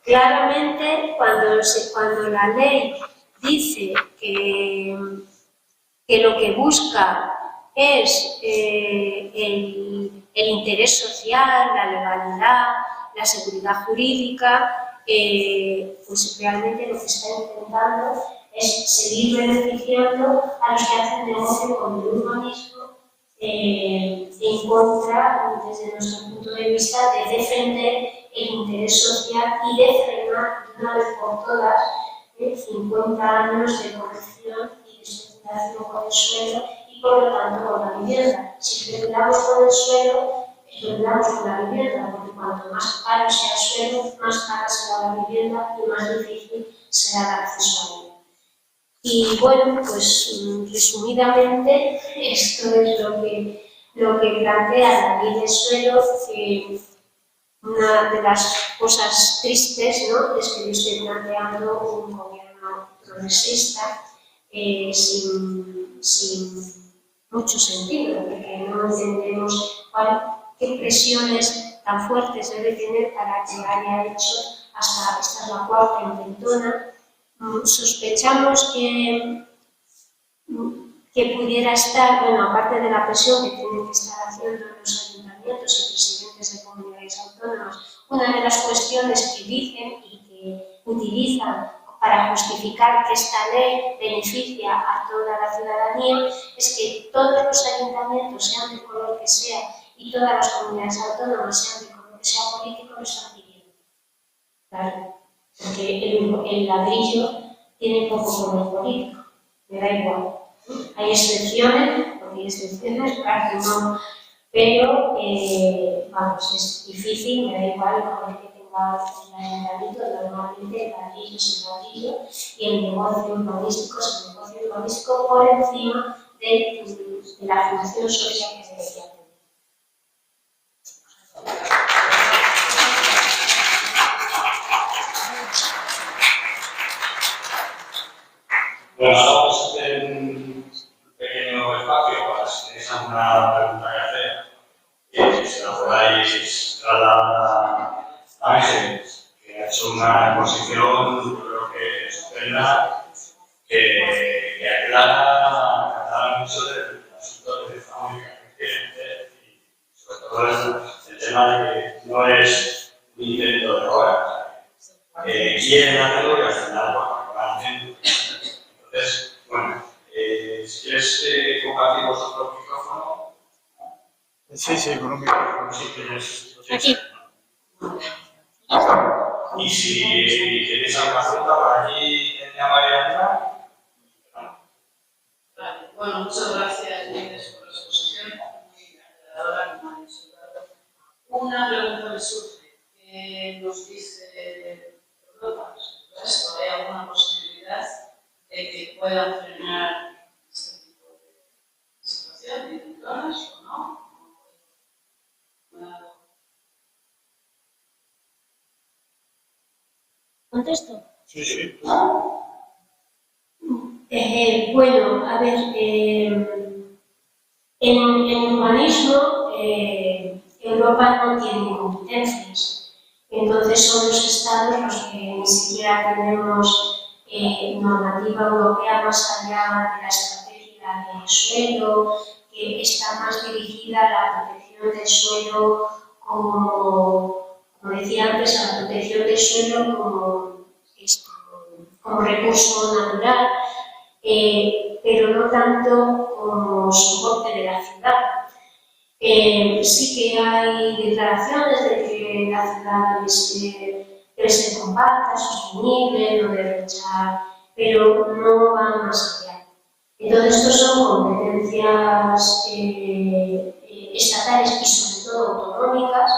Speaker 2: claramente, cuando la ley dice que lo que busca es el interés social, la legalidad, la seguridad jurídica, pues realmente lo que está intentando es seguir beneficiando a los que hacen negocio con el urbanismo, en contra, desde nuestro punto de vista, de defender el interés social y de frenar de una vez por todas 50 años de corrupción y de especulación con el suelo y por lo tanto con la vivienda. Si especulamos con el suelo, especulamos con la vivienda, porque cuanto más caro sea el suelo, más cara será la vivienda y más difícil será el acceso a ella. Y bueno, pues resumidamente, esto es lo que plantea la ley del suelo, que una de las cosas tristes, ¿no?, es que yo estoy planteando un gobierno progresista sin mucho sentido, porque no entendemos qué presiones tan fuertes debe tener para que haya hecho esta es la cuarta intentona. Sospechamos que pudiera estar, bueno, aparte de la presión que tienen que estar haciendo los ayuntamientos y presidentes de comunidades autónomas, una de las cuestiones que dicen y que utilizan para justificar que esta ley beneficia a toda la ciudadanía es que todos los ayuntamientos, sean del color que sea, y todas las comunidades autónomas, sean del color que sea político, lo están pidiendo. Claro, porque el ladrillo tiene poco color político, me da igual. Hay excepciones, porque hay excepciones, claro que no, pero vamos, es difícil, me da igual el color que tenga el ayuntamiento, normalmente el ladrillo es el ladrillo y el negocio urbanístico es el negocio urbanístico por encima de la función social que debería tener.
Speaker 3: Bueno, ahora vamos a hacer un pequeño espacio para si tenéis alguna pregunta que hacer, que se la podáis trasladar a Mercedes, que ha hecho una exposición, yo creo que estupenda, que aclara mucho del asunto de fábrica que quieren hacer y sobre todo el tema de que no es un intento de obra, quieren hacerlo y al final lo hacen. Entonces, bueno, si quieres compartir vosotros el micrófono.
Speaker 1: Sí, con un micrófono, sí que es.
Speaker 2: Aquí.
Speaker 3: Y si queréis alguna pregunta, por aquí tenía María.
Speaker 4: Vale, bueno, muchas gracias, Inés, por la exposición, muy aclaradora, como ha dicho Eduardo. Una pregunta me surge, ¿qué nos dice Europa respecto a esto? ¿Hay alguna posibilidad de que puedan frenar este tipo de situaciones, de drones o no.
Speaker 2: ¿Contesto?
Speaker 1: Sí, sí.
Speaker 2: Bueno, a ver, en urbanismo Europa no tiene competencias, entonces son los estados los que ni siquiera tenemos normativa europea más allá de la estrategia del suelo, que está más dirigida a la protección del suelo como decía antes, a la protección del suelo como recurso natural, pero no tanto como soporte de la ciudad. Sí que hay declaraciones de que la ciudad debe ser compacta, sostenible, no derrochar, pero no va más allá. Entonces, estos son competencias estatales y sobre todo autonómicas,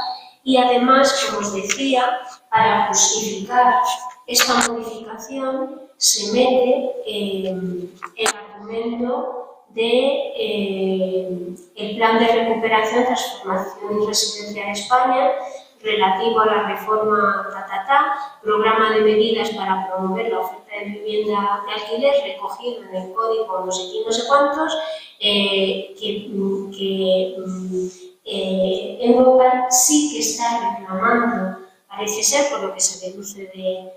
Speaker 2: y además, como os decía, para justificar esta modificación se mete el argumento el plan de recuperación, transformación y residencia de España relativo a la reforma programa de medidas para promover la oferta de vivienda de alquiler recogido en el código no sé quién, no sé cuántos, Europa sí que está reclamando, parece ser, por lo que se deduce de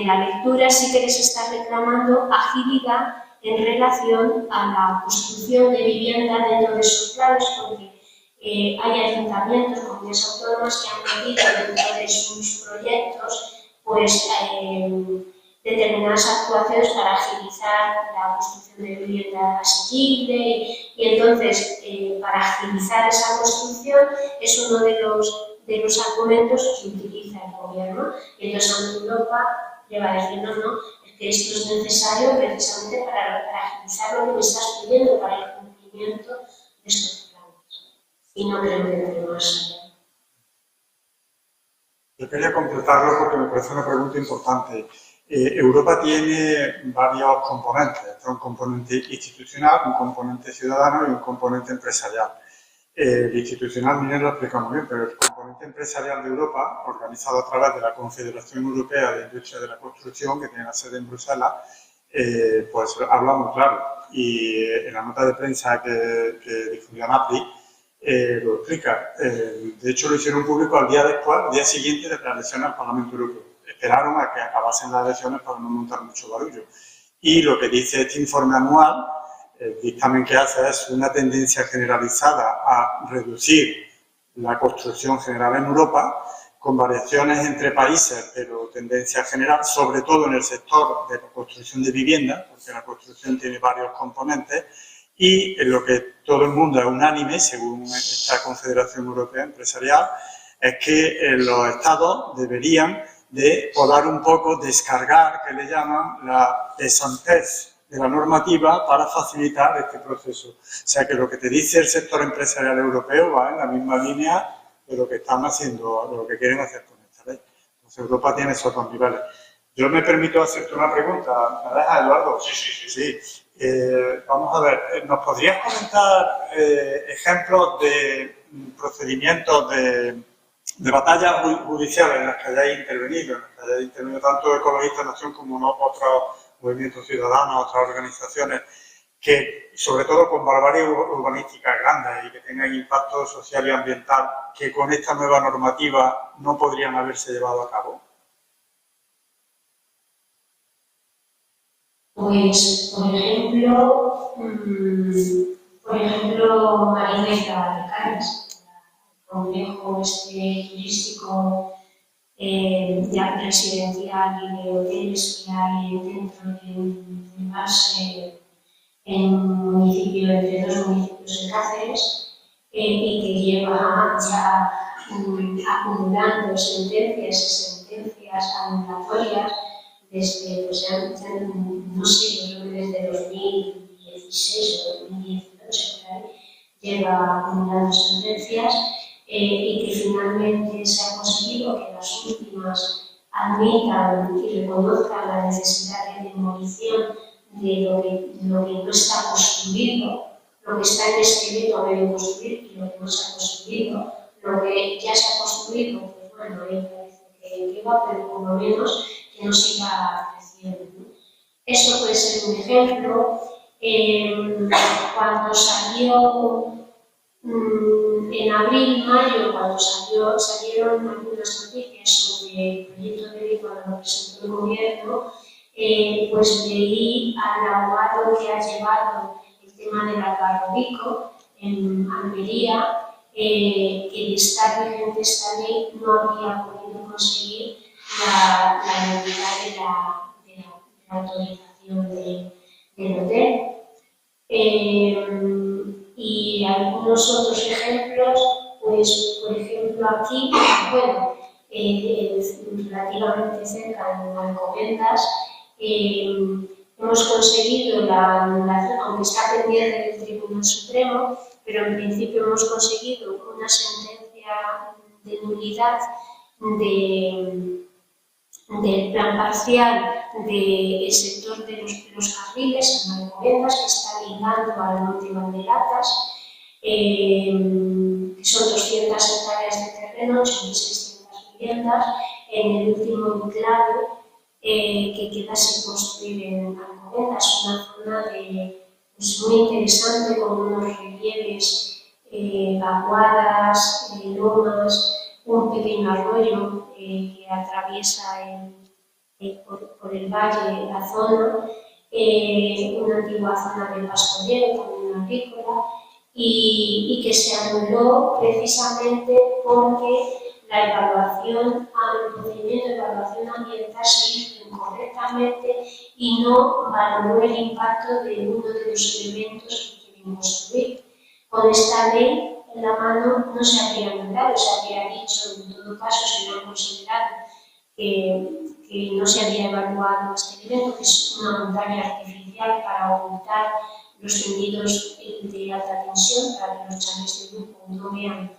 Speaker 2: la lectura, sí que les está reclamando agilidad en relación a la construcción de vivienda dentro de sus planes, porque hay ayuntamientos, comunidades autónomas que han metido dentro de sus proyectos pues, determinadas actuaciones para agilizar la construcción de vivienda asequible y entonces para agilizar esa construcción es uno de los argumentos que utiliza el gobierno. Y entonces Europa le va a decir, no, es que esto es necesario precisamente para agilizar lo que me estás pidiendo para el cumplimiento de estos planes. Y no creo que entre más allá.
Speaker 1: Yo quería completarlo porque me parece una pregunta importante. Europa tiene varios componentes. Está un componente institucional, un componente ciudadano y un componente empresarial. El institucional, Miguel lo explica muy bien, pero el componente empresarial de Europa, organizado a través de la Confederación Europea de Industria de la Construcción, que tiene la sede en Bruselas, pues habla muy claro. Y en la nota de prensa que difundió Napri, lo explica. De hecho, lo hicieron público al día siguiente de las elecciones al Parlamento Europeo. Esperaron a que acabasen las elecciones para no montar mucho barullo. Y lo que dice este informe anual, el dictamen que hace es una tendencia generalizada a reducir la construcción general en Europa, con variaciones entre países, pero tendencia general, sobre todo en el sector de la construcción de vivienda, porque la construcción tiene varios componentes, y en lo que todo el mundo es unánime, según esta Confederación Europea Empresarial, es que los Estados deberían de poder un poco descargar, que le llaman, la pesantez de la normativa para facilitar este proceso. O sea que lo que te dice el sector empresarial europeo va en la misma línea de lo que están haciendo, de lo que quieren hacer con esta ley. Entonces Europa tiene esos dos niveles. Yo me permito hacerte una pregunta. ¿Me dejas, Eduardo? Sí. Vamos a ver, ¿nos podrías comentar ejemplos de procedimientos de batallas judiciales en las que hayáis intervenido, tanto Ecologistas en Acción como otros movimientos ciudadanos, otras organizaciones, que sobre todo con barbaries urbanísticas grandes y que tengan impacto social y ambiental, que con esta nueva normativa no podrían haberse llevado a cabo?
Speaker 2: Pues, por ejemplo, Marineta de Canas, el complejo turístico residencial y de hoteles que hay dentro de base en un municipio, entre dos municipios de Cáceres, y que lleva ya acumulando sentencias anulatorias desde, pues ya no sé, yo creo que desde 2016 o 2018, por ahí, lleva acumulando sentencias y que finalmente se ha conseguido que las últimas admitan y reconozcan la necesidad de demolición de lo que no está construido, lo que está en esqueleto a medio construir y lo que no se ha construido. Lo que ya se ha construido, pues bueno, ahí parece que va, pero por lo menos que no siga creciendo, ¿no? Eso puede ser un ejemplo. Cuando salió en abril, mayo, cuando salieron algunas noticias sobre el proyecto de ley cuando lo presentó el gobierno, pues leí al abogado que ha llevado el tema del algarrobico en Almería, que de estar vigente esta ley no habría podido conseguir la nulidad de la autorización del hotel. Y algunos otros ejemplos, pues por ejemplo aquí, bueno, relativamente cerca en Alcobendas, hemos conseguido la anulación, aunque está pendiente del Tribunal Supremo, pero en principio hemos conseguido una sentencia de nulidad del plan parcial del sector de los carriles en Alcobendas, que está ligando al Monte Banderatas, que son 200 hectáreas de terreno, 8.600 viviendas, en el último enclave que queda sin construir en Alcobendas, una zona pues, muy interesante con unos relieves, vaguadas, lomas, un pequeño arroyo que atraviesa por el valle la zona, una antigua zona de pastoreo, también agrícola, y que se anuló precisamente porque el procedimiento de evaluación ambiental se hizo incorrectamente y no valoró el impacto de uno de los elementos que quieren construir. Con esta ley en la mano no se habría anulado, se habría dicho, en todo caso se habría considerado que no se había evaluado este elemento, que es una montaña artificial para ocultar los tendidos de alta tensión, para que los chalés de grupo no vean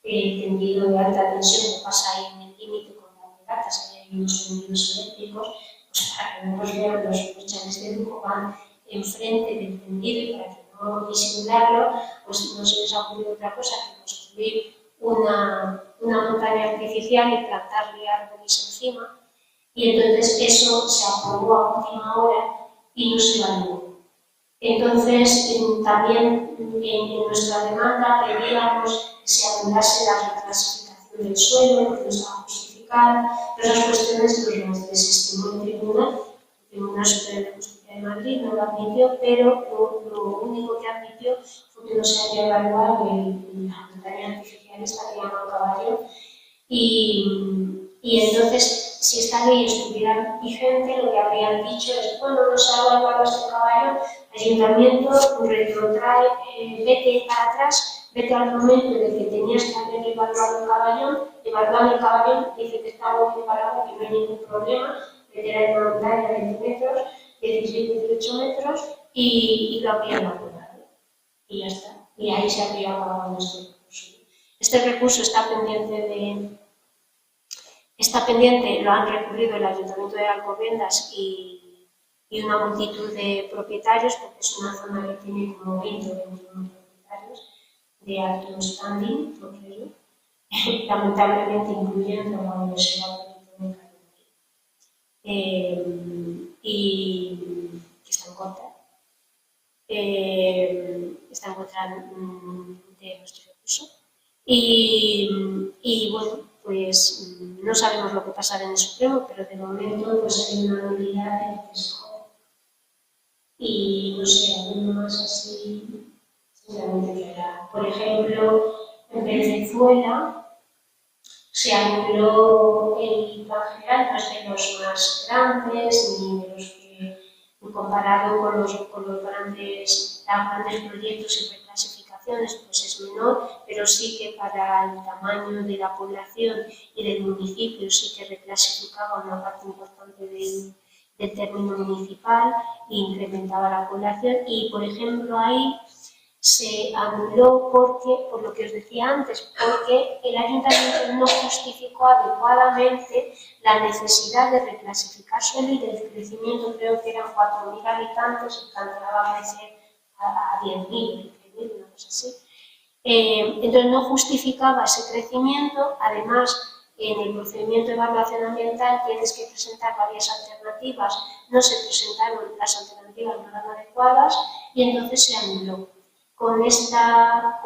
Speaker 2: el tendido de alta tensión que pasa ahí en el límite con las piratas, que hay unos tendidos eléctricos, pues para que no los vean los chalés de grupo van enfrente del tendido y para que no disimularlo, pues no se les ha ocurrido otra cosa que construir una montaña artificial y plantarle árboles encima, y entonces eso se aprobó a última hora y no se evaluó. Entonces, también en nuestra demanda pedíamos que se anulase la reclasificación del suelo, porque no estaba justificada, pero esas cuestiones las desestimó el Tribunal Superior de Justicia de Madrid, no lo admitió, pero lo único que admitió fue que no se había evaluado la montaña artificial esta que llaman Caballón, y entonces, si esta ley estuviera vigente, lo que habrían dicho es, bueno, no se ha evaluado este Caballón, ayuntamiento, retrotrae, vete para atrás, vete al momento en el que tenías que haber evaluado el Caballón, evalúan el Caballón, dice que está muy parado, que no hay ningún problema, vete a una montaña de 20 metros, 16, 18 metros, y lo habrían aprobado. Y ya está. Y ahí se habría acabado nuestro recurso. Este recurso está pendiente, lo han recurrido el Ayuntamiento de Alcobendas y una multitud de propietarios, porque es una zona que tiene como 20 o 21 propietarios de alto standing, porque lamentablemente incluyendo la Universidad Politécnica de Madrid, y que está en contra. Está en contra de nuestro recurso. Y bueno, pues no sabemos lo que pasará en el Supremo, pero de momento pues hay una nulidad en el Consejo. Y no sé, alguno más así, seguramente que habrá. Por ejemplo, en Venezuela se anuló el plan general, no es de los más grandes, ni de los que, comparado con los grandes proyectos y reclasificaciones, pues es menor, pero sí que para el tamaño de la población y del municipio sí que reclasificaba una parte importante del término municipal e incrementaba la población. Y, por ejemplo, ahí se anuló porque, por lo que os decía antes, porque el ayuntamiento no justificó adecuadamente la necesidad de reclasificar suelo y del crecimiento, creo que eran 4.000 habitantes, y planteaba crecer a 10.000, 20.000, una cosa así. Entonces no justificaba ese crecimiento. Además, en el procedimiento de evaluación ambiental tienes que presentar varias alternativas, no se presentaron las alternativas, no eran adecuadas y entonces se anuló. Con esta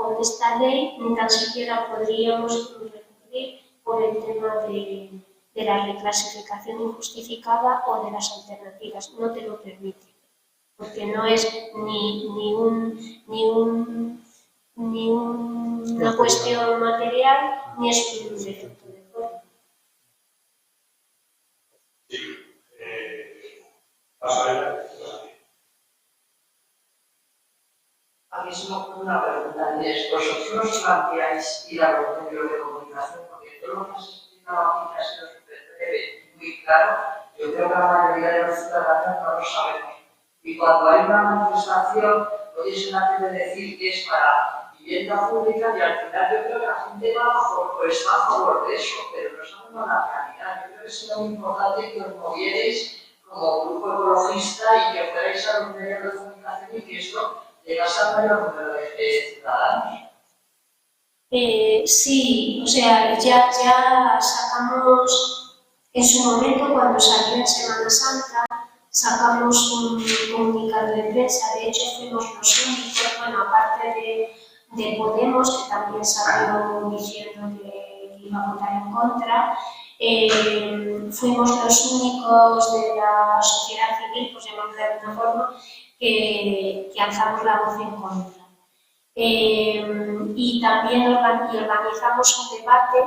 Speaker 2: ley ni tan siquiera podríamos recurrir por el tema de la reclasificación injustificada o de las alternativas, no te lo permite, porque no es ni una cuestión material ni es un defecto de forma.
Speaker 3: Paso a ella.
Speaker 5: A mí se me ocurre una pregunta, Inés. ¿Vosotros os planteáis ir a los medios de comunicación? Porque todo lo que has explicado aquí ha sido súper breve y muy claro. Yo creo que la mayoría de los ciudadanos no lo sabemos. Y cuando hay una manifestación, oyes una tele decir que es para vivienda pública y al final yo creo que la gente va a favor de eso, pero no sabemos la realidad. Yo creo que sería muy importante que os movierais como grupo ecologista y que fuerais a los medios de comunicación y que esto llegase al mayor número de ciudadanos.
Speaker 2: Sí, o sea, ya sacamos, en su momento, cuando salió en Semana Santa, sacamos un comunicado de prensa. De hecho, fuimos los únicos, bueno, aparte de Podemos, que también salió diciendo que iba a votar en contra, fuimos los únicos de la sociedad civil, pues llamarlo de alguna forma, que alzamos la voz en contra. Y también organizamos un debate,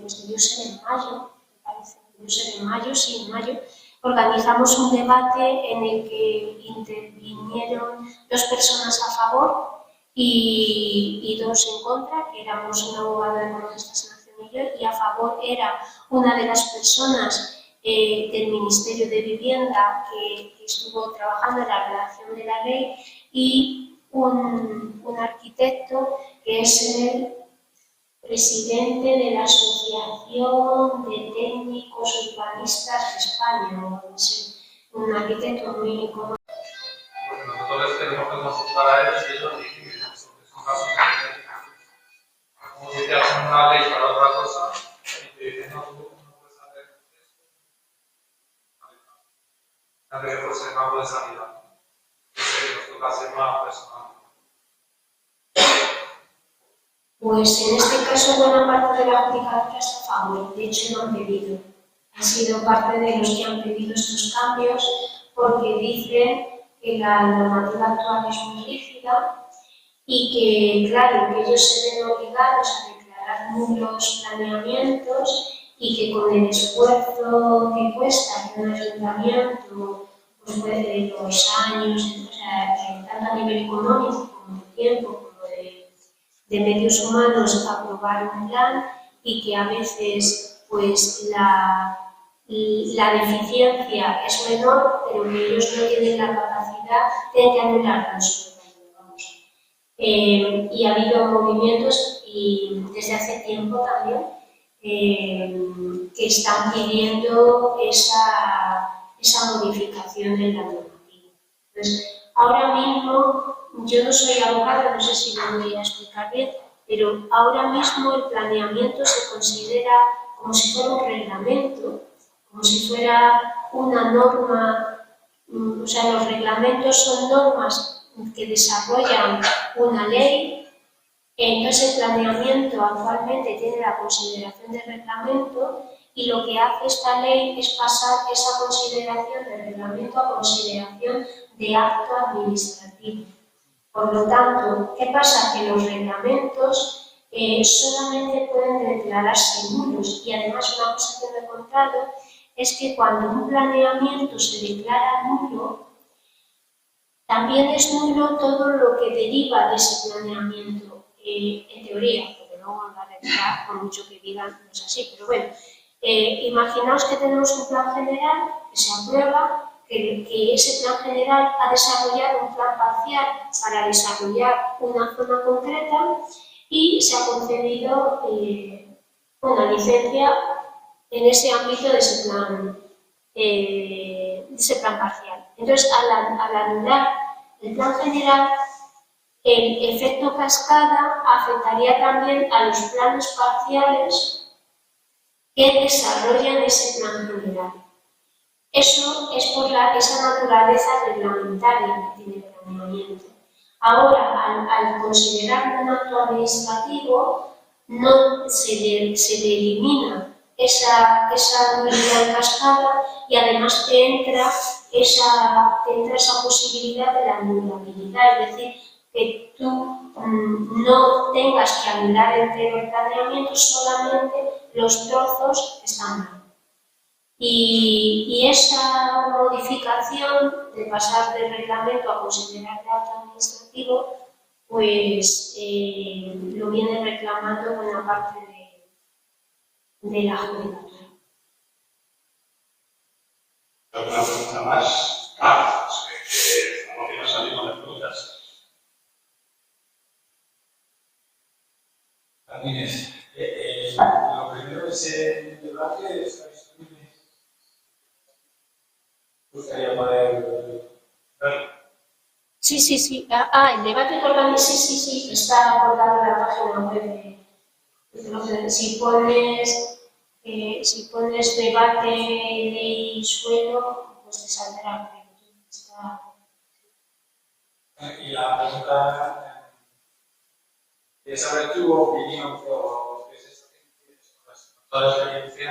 Speaker 2: pues debió ser en mayo, me parece, debió ser en mayo, sí, en mayo. Organizamos un debate en el que intervinieron 2 personas a favor y 2 en contra, que éramos un abogado de ecologistas en Acción y yo, y a favor era una de las personas del Ministerio de Vivienda que estuvo trabajando en la redacción de la ley, y un arquitecto que es el presidente de la Asociación de Técnicos Urbanistas de España, o algo así, un arquitecto muy conocido.
Speaker 6: Porque nosotros tenemos que consultar a ellos y ellos dicen que son casos de como si te hacen una ley para otra cosa y te dicen, no, tú no puedes hacer esto. Antes que fuese campo de sanidad. Nos toca hacer más personal.
Speaker 2: Pues en este caso buena parte de la judicatura está a favor, de hecho no han pedido. Han sido parte de los que han pedido estos cambios porque dicen que la normativa actual es muy rígida y que, claro, que ellos se ven obligados a declarar nulos planeamientos y que con el esfuerzo que cuesta que un ayuntamiento, pues puede ser los años, o sea, tanto a nivel económico como de tiempo, como de medios humanos, aprobar un plan, y que a veces pues la deficiencia es menor, pero que ellos no tienen la capacidad de anular los resultados. Y ha habido movimientos, y desde hace tiempo también, que están pidiendo esa modificación de la normativa. Entonces, ahora mismo, yo no soy abogada, no sé si lo voy a explicar bien, pero ahora mismo el planeamiento se considera como si fuera un reglamento, como si fuera una norma. O sea, los reglamentos son normas que desarrollan una ley. Entonces, el planeamiento actualmente tiene la consideración de reglamento, y lo que hace esta ley es pasar esa consideración de reglamento a consideración de acto administrativo. Por lo tanto, ¿qué pasa? Que los reglamentos solamente pueden declararse nulos, y además una cosa que me he encontrado es que cuando un planeamiento se declara nulo, también es nulo todo lo que deriva de ese planeamiento, en teoría, porque luego en la realidad, por mucho que digan, no es así, pero bueno. Imaginaos que tenemos un plan general que se aprueba que ese plan general ha desarrollado un plan parcial para desarrollar una zona concreta y se ha concedido una licencia en ese ámbito de ese plan parcial. Entonces, al anular el plan general, el efecto cascada afectaría también a los planes parciales que desarrollan ese plan general. Eso es por esa naturaleza reglamentaria que tiene el planeamiento. Ahora, al considerarlo un acto administrativo, no se le elimina esa nulidad en cascada y además te entra esa posibilidad de la anulabilidad, es decir, que tú no tengas que anular entero el planeamiento, solamente los trozos que están mal. Y esa modificación de pasar del reglamento a considerar de acto administrativo, pues lo viene reclamando buena parte de la judicatura.
Speaker 3: ¿Alguna pregunta más? Como que no salimos de preguntas.
Speaker 7: Martínez, lo primero es el debate está disponible. Me gustaría poder verlo.
Speaker 2: Sí. El debate que organizé, sí, está acordado en la página web. Si pones debate, ley y suelo, pues te saldrá.
Speaker 7: Y la pregunta es saber tu opinión sobre qué es esto que tienes con toda la experiencia.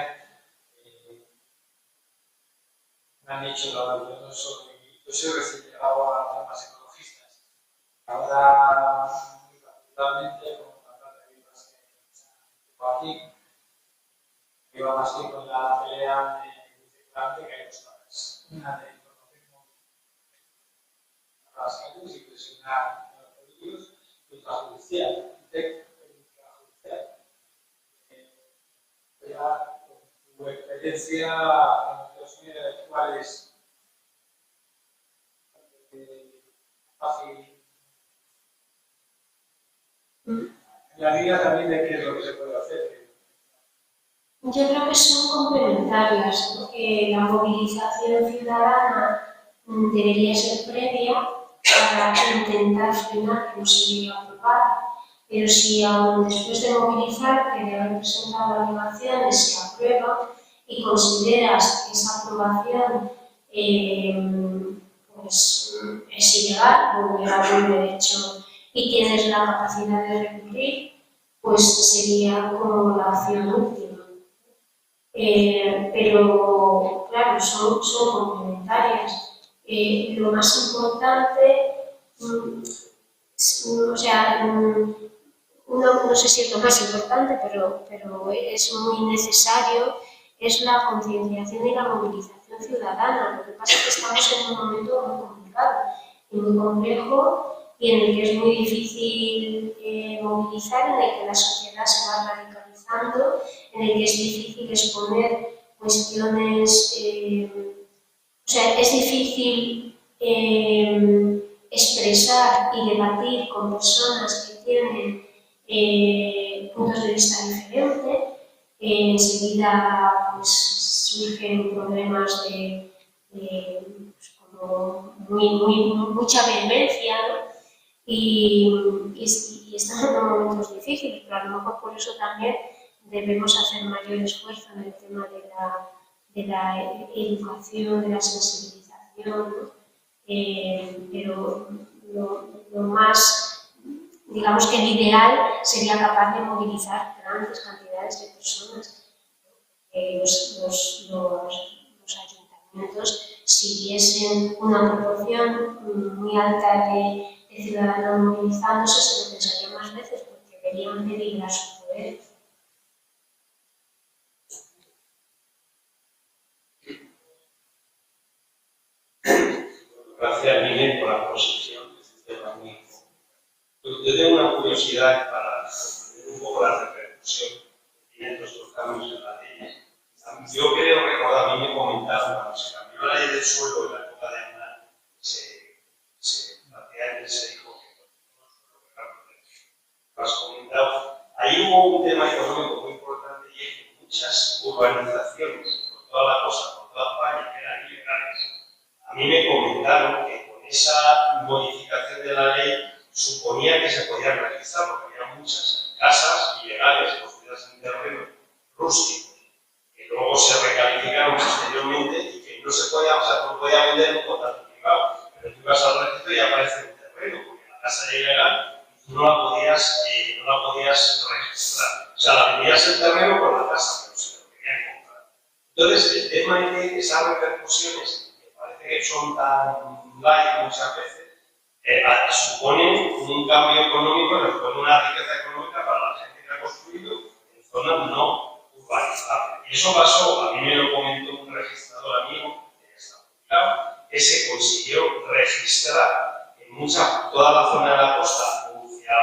Speaker 7: Me han dicho yo soy recién llegado a temas ecologistas. Ahora, muy particularmente, como hablar de vidas que aquí, lleva más tiempo en la pelea de que hay dos cosas. Una de conocemos a las calles y presionar a los políticos, y otra judicial, técnica judicial. Ya, con tu experiencia, ¿cuál es fácil? En la vida también de qué es lo que se puede hacer.
Speaker 2: Yo creo que son complementarias, porque la movilización ciudadana debería ser previa para intentar frenar que no se llegue a aprobar, pero si aún después de movilizar, de haber presentado alegaciones, se aprueba y consideras que esa aprobación pues, es ilegal o viola un derecho y tienes la capacidad de recurrir, pues sería como la opción última. Pero, claro, son complementarias. Lo más importante, no sé si es lo más importante, pero es muy necesario, es la concienciación y la movilización ciudadana. Lo que pasa es que estamos en un momento muy complicado y muy complejo y en el que es muy difícil movilizar, en el que la sociedad se va radicalizando, en el que es difícil exponer cuestiones, es difícil expresar y debatir con personas que tienen puntos de vista diferentes. Enseguida pues, surgen problemas de como mucha vehemencia, ¿no? Y estamos en momentos difíciles, pero a lo mejor por eso también debemos hacer mayor esfuerzo en el tema de la educación, de la sensibilización, ¿no? Pero lo más, digamos que el ideal sería capaz de movilizar grandes cantidades de personas. Los ayuntamientos, si viesen una proporción muy alta de ciudadanos movilizándose, se lo pensarían más veces porque verían peligrar su poder.
Speaker 3: Gracias, Miguel, por la exposición de este tema muy importante. Yo tengo una curiosidad para ver un poco la repercusión que tienen estos cambios en la ley. Yo creo recordar, a mí me comentaron cuando se cambió la ley del suelo y la urbanizaciones por toda la cosa, por toda España, que eran ilegales, a mí me comentaron que con esa modificación de la ley suponía que se podían registrar, porque había muchas casas ilegales construidas en terreno rústico, que luego se recalificaron posteriormente y que no se podía, o sea, no podía vender en un contrato privado, pero tú ibas al registro y aparece un terreno, porque la casa era ilegal y tú no la podías registrar. O sea, la vendías el terreno con la casa, pero se lo querían comprar. Entonces, el tema es que esas repercusiones, que parece que son tan light muchas veces, suponen un cambio económico, supone una riqueza económica para la gente que ha construido en zonas no urbanizables. Y eso pasó, a mí me lo comentó un registrador amigo, que está publicado, que se consiguió registrar en toda la zona de la costa, Murcia,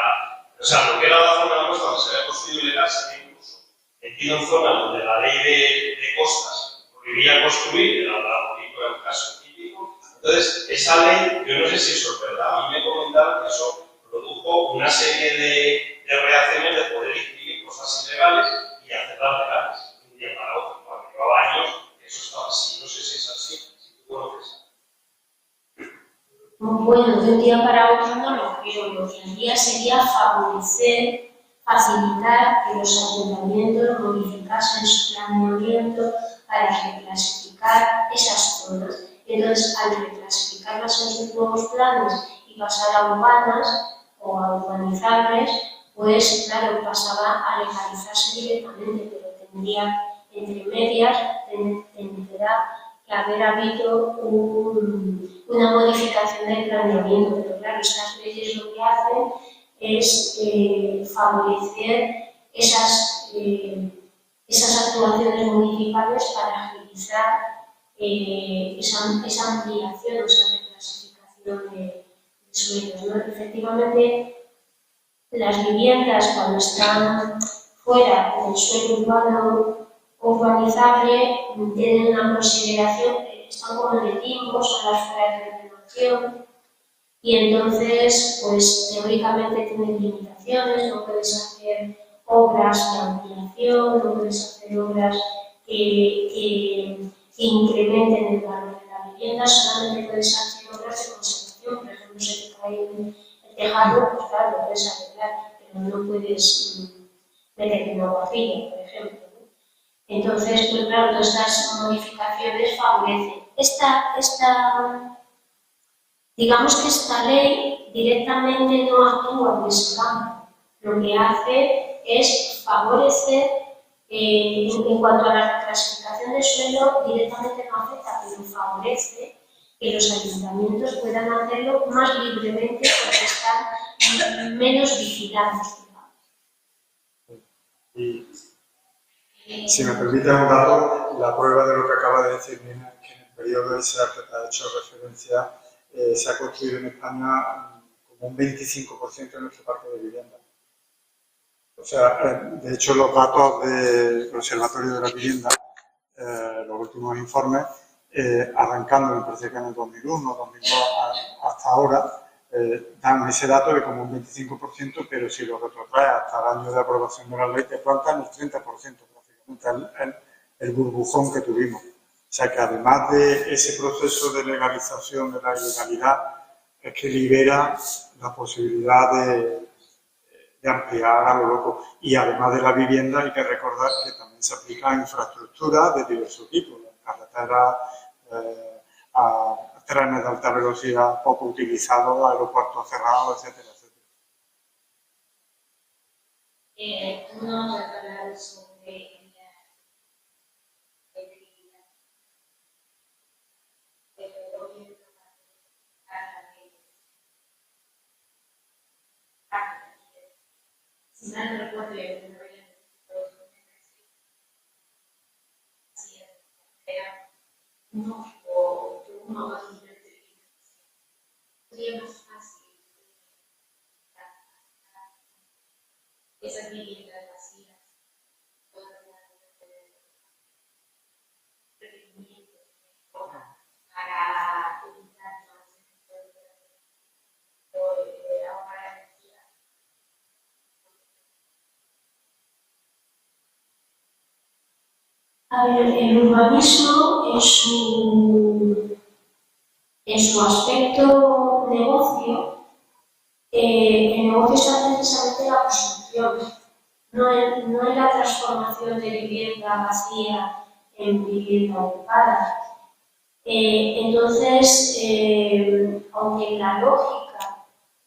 Speaker 3: o sea, lo que era la zona de la costa donde se había construido ilegal, se había incluso metido en zonas donde la ley de costas prohibía construir, era un caso típico. Entonces, esa ley, yo no sé si eso es verdad, a mí me comentaron que eso produjo una serie de reacciones de poder inscribir cosas ilegales y hacerlas legales, de un día para otro, cuando llevaba años eso estaba así. No sé si es así, si tú conoces.
Speaker 2: Bueno, de un día para otro no lo creo. Lo que haría sería favorecer, facilitar que los ayuntamientos modificasen su planeamiento para reclasificar esas zonas. Entonces, al reclasificarlas en sus nuevos planes y pasar a urbanas o a urbanizables, pues claro, pasaba a legalizarse directamente, pero tendría entre medias, tendrá que haber habido una modificación del planeamiento, pero claro, estas leyes lo que hacen es favorecer esas actuaciones municipales para agilizar esa ampliación, esa reclasificación de suelos, ¿no? Efectivamente, las viviendas cuando están fuera del suelo urbano urbanizable tienen una consideración, están como en el limbo, son las fuera de ordenación y entonces, pues teóricamente tienen limitaciones, no puedes hacer obras de ampliación, no puedes hacer obras que incrementen el valor de la vivienda, solamente puedes hacer obras de conservación, por ejemplo, si te cae el tejado, pues claro, lo puedes arreglar, pero no puedes meter una guajilla, por ejemplo. Entonces, pues claro, todas estas modificaciones favorecen. Digamos que esta ley directamente no actúa en ese campo. Lo que hace es favorecer, en cuanto a la reclasificación del suelo, directamente no afecta, pero favorece que los ayuntamientos puedan hacerlo más libremente porque están menos vigilados.
Speaker 1: Y si me permite un dato, la prueba de lo que acaba de decir Nina, que en el periodo ese al que te ha hecho referencia, se ha construido en España como un 25% de nuestro parque de vivienda. O sea, de hecho, los datos del Observatorio de la Vivienda, los últimos informes, arrancando, me parece que en el 2001, 2002, hasta ahora, dan ese dato de como un 25%, pero si lo retrotrae hasta el año de aprobación de la ley, te plantan el 30%, prácticamente, el burbujón que tuvimos. O sea que además de ese proceso de legalización de la ilegalidad, es que libera la posibilidad de ampliar a lo loco. Y además de la vivienda, hay que recordar que también se aplica a infraestructuras de diversos tipos, carreteras, a trenes de alta velocidad poco utilizados, aeropuertos cerrados, etcétera, etcétera.
Speaker 2: No voy a hablar sobre si mal no recuerdo, uno o uno más sería más fácil esas viviendas vacías para utilizar más ahorrar energía. A ver, el urbanismo en su aspecto negocio, el negocio está precisamente en la construcción, no en la transformación de vivienda vacía en vivienda ocupada. Entonces, aunque la lógica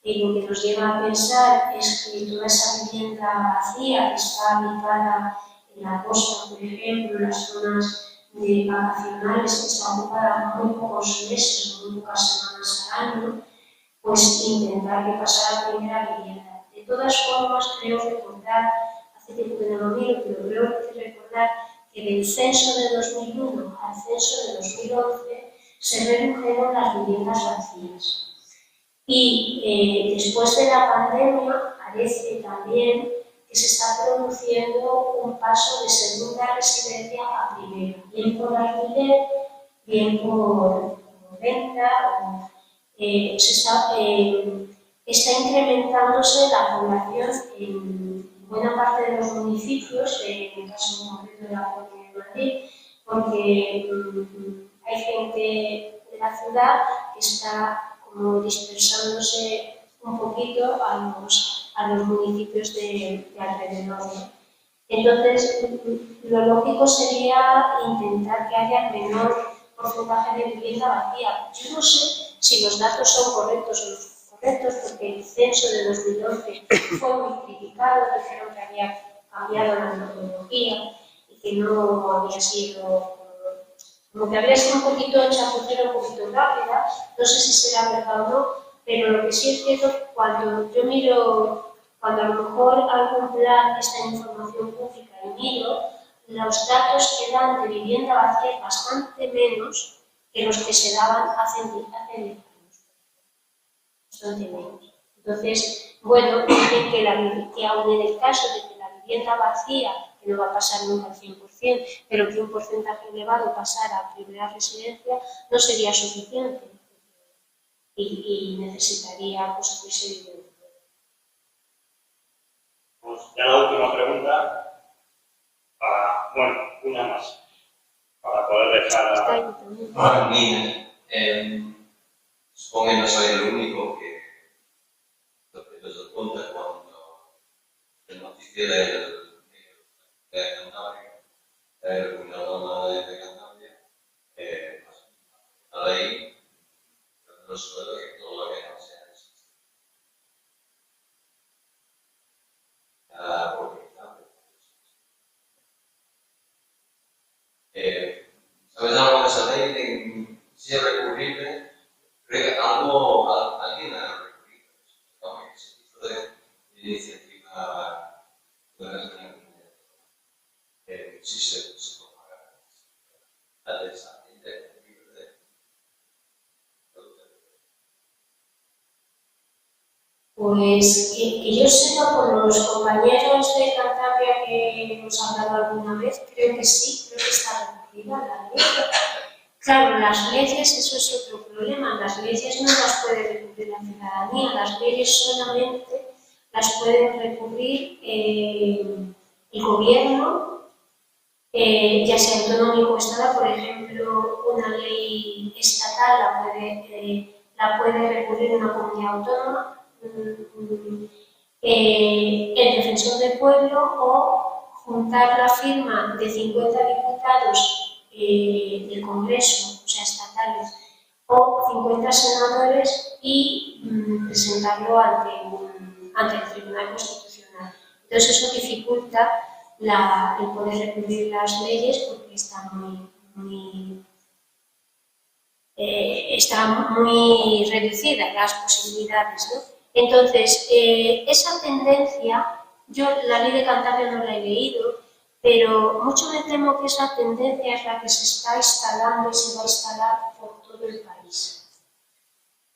Speaker 2: lo que nos lleva a pensar es que toda esa vivienda vacía que está habitada en la costa, por ejemplo, en las zonas vacacionales que están ocupadas muy pocos meses o muy pocas semanas al año, pues intentar que pasara a primera vivienda. De todas formas, creo recordar, hace tiempo que no lo miro, pero creo recordar que del censo de 2001 al censo de 2011 se redujeron las viviendas vacías. Y después de la pandemia parece también que se está produciendo un paso de segunda residencia a primera, bien por alquiler, bien por venta. Está incrementándose la población en buena parte de los municipios, en el caso concreto de la Comunidad de Madrid, porque hay gente de la ciudad que está como dispersándose un poquito a los municipios de alrededor. Entonces, lo lógico sería intentar que haya menor porcentaje de vivienda vacía. Yo no sé si los datos son correctos o no son correctos, porque el censo de 2011 fue muy criticado, dijeron que había cambiado la metodología y que no había sido, como que había sido un poquito chapucera, un poquito rápida. No sé si será verdad o no, pero lo que sí es cierto, cuando yo miro, cuando a lo mejor algún plan está en información pública y miro, los datos que dan de vivienda vacía es bastante menos que los que se daban hace 10 años. Bastante menos. Entonces, bueno, dicen que aún en el caso de que la vivienda vacía, que no va a pasar nunca al 100%, pero que un porcentaje elevado pasara a primera residencia, no sería suficiente y necesitaría construirse vivienda.
Speaker 3: Pues ya la última pregunta. Bueno, una más, para poder dejar
Speaker 8: Bueno, mira, supongo que no soy el único que los dos puntos cuando el noticiero de Cantabria, el gobernador de Cantabria, la ley, no suelo que todo lo que no sea eso. Porque ¿sabes algo de esa ley? Si es recurrible, creo que alguien ha recurrido. Como que se hizo de iniciativa de la comunidad. Si se puede pagar a esa gente libre de
Speaker 2: Pues que yo sepa por los compañeros de Cantabria que hemos hablado alguna vez, creo que sí, creo que está recogida la ley. Claro, las leyes, eso es otro problema, las leyes no las puede recurrir la ciudadanía, las leyes solamente las puede recurrir el gobierno, ya sea autonómico o estatal. Por ejemplo, una ley estatal la puede recurrir una comunidad autónoma, el defensor del pueblo, o juntar la firma de 50 diputados del Congreso, o sea, estatales, o 50 senadores y presentarlo ante el Tribunal Constitucional. Entonces eso dificulta el poder recurrir las leyes porque están muy reducidas las posibilidades, ¿no? Entonces, esa tendencia, yo la ley de Cantabria no la he leído, pero mucho me temo que esa tendencia es la que se está instalando y se va a instalar por todo el país.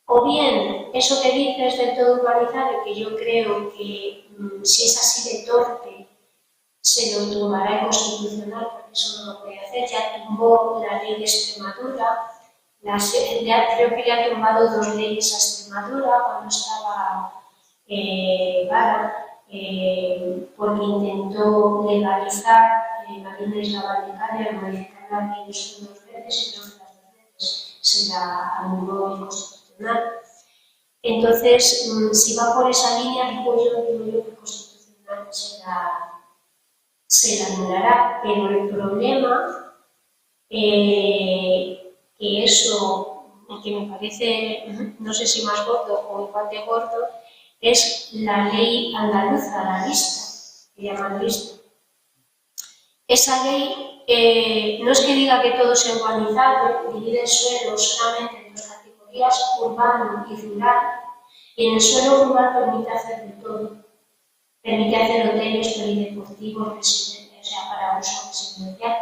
Speaker 2: O bien, eso que dices del todo urbanizado, que yo creo que si es así de torpe, se lo tumbará el Constitucional, porque eso no lo puede hacer. Ya tumbó la ley de Extremadura, creo que le ha tumbado 2 leyes a Extremadura cuando estaba Vara, porque intentó legalizar la aquí en la isla Balticaria, en Mallorca, que son 2 veces, y creo que las 2 veces se la anuló el Constitucional. Entonces, si va por esa línea, digo yo que el Constitucional se la anulará, pero el problema, que eso, que me parece, no sé si más gordo o igual de gordo, es la ley andaluza, la lista, que llaman lista. Esa ley no es que diga que todo sea urbanizable, divide el suelo solamente en 2 categorías, urbano y rural, y en el suelo rural permite hacer de todo. Permite hacer hoteles, polideportivos, residencias, o sea, para uso residencial,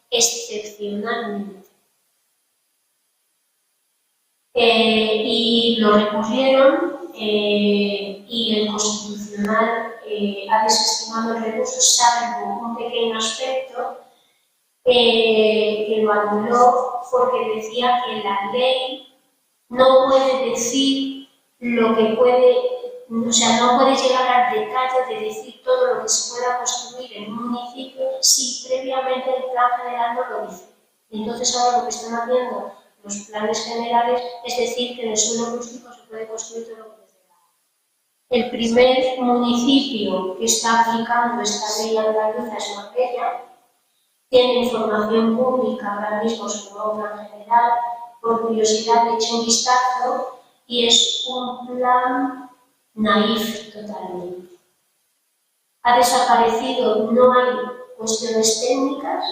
Speaker 2: excepcionalmente. Y lo recurrieron y el Constitucional ha desestimado el recurso, salvo un pequeño aspecto que lo anuló porque decía que la ley no puede decir lo que puede, o sea, no puede llegar al detalle de decir todo lo que se pueda construir en un municipio si previamente el plan general no lo dice. Entonces ahora lo que están haciendo los planes generales es decir que en el suelo rústico se puede construir todo lo que se da. El primer municipio que está aplicando esta ley andaluza es Marbella. Tiene información pública ahora mismo sobre un plan general. Por curiosidad le eché un vistazo y es un plan naif totalmente. Ha desaparecido, no hay cuestiones técnicas,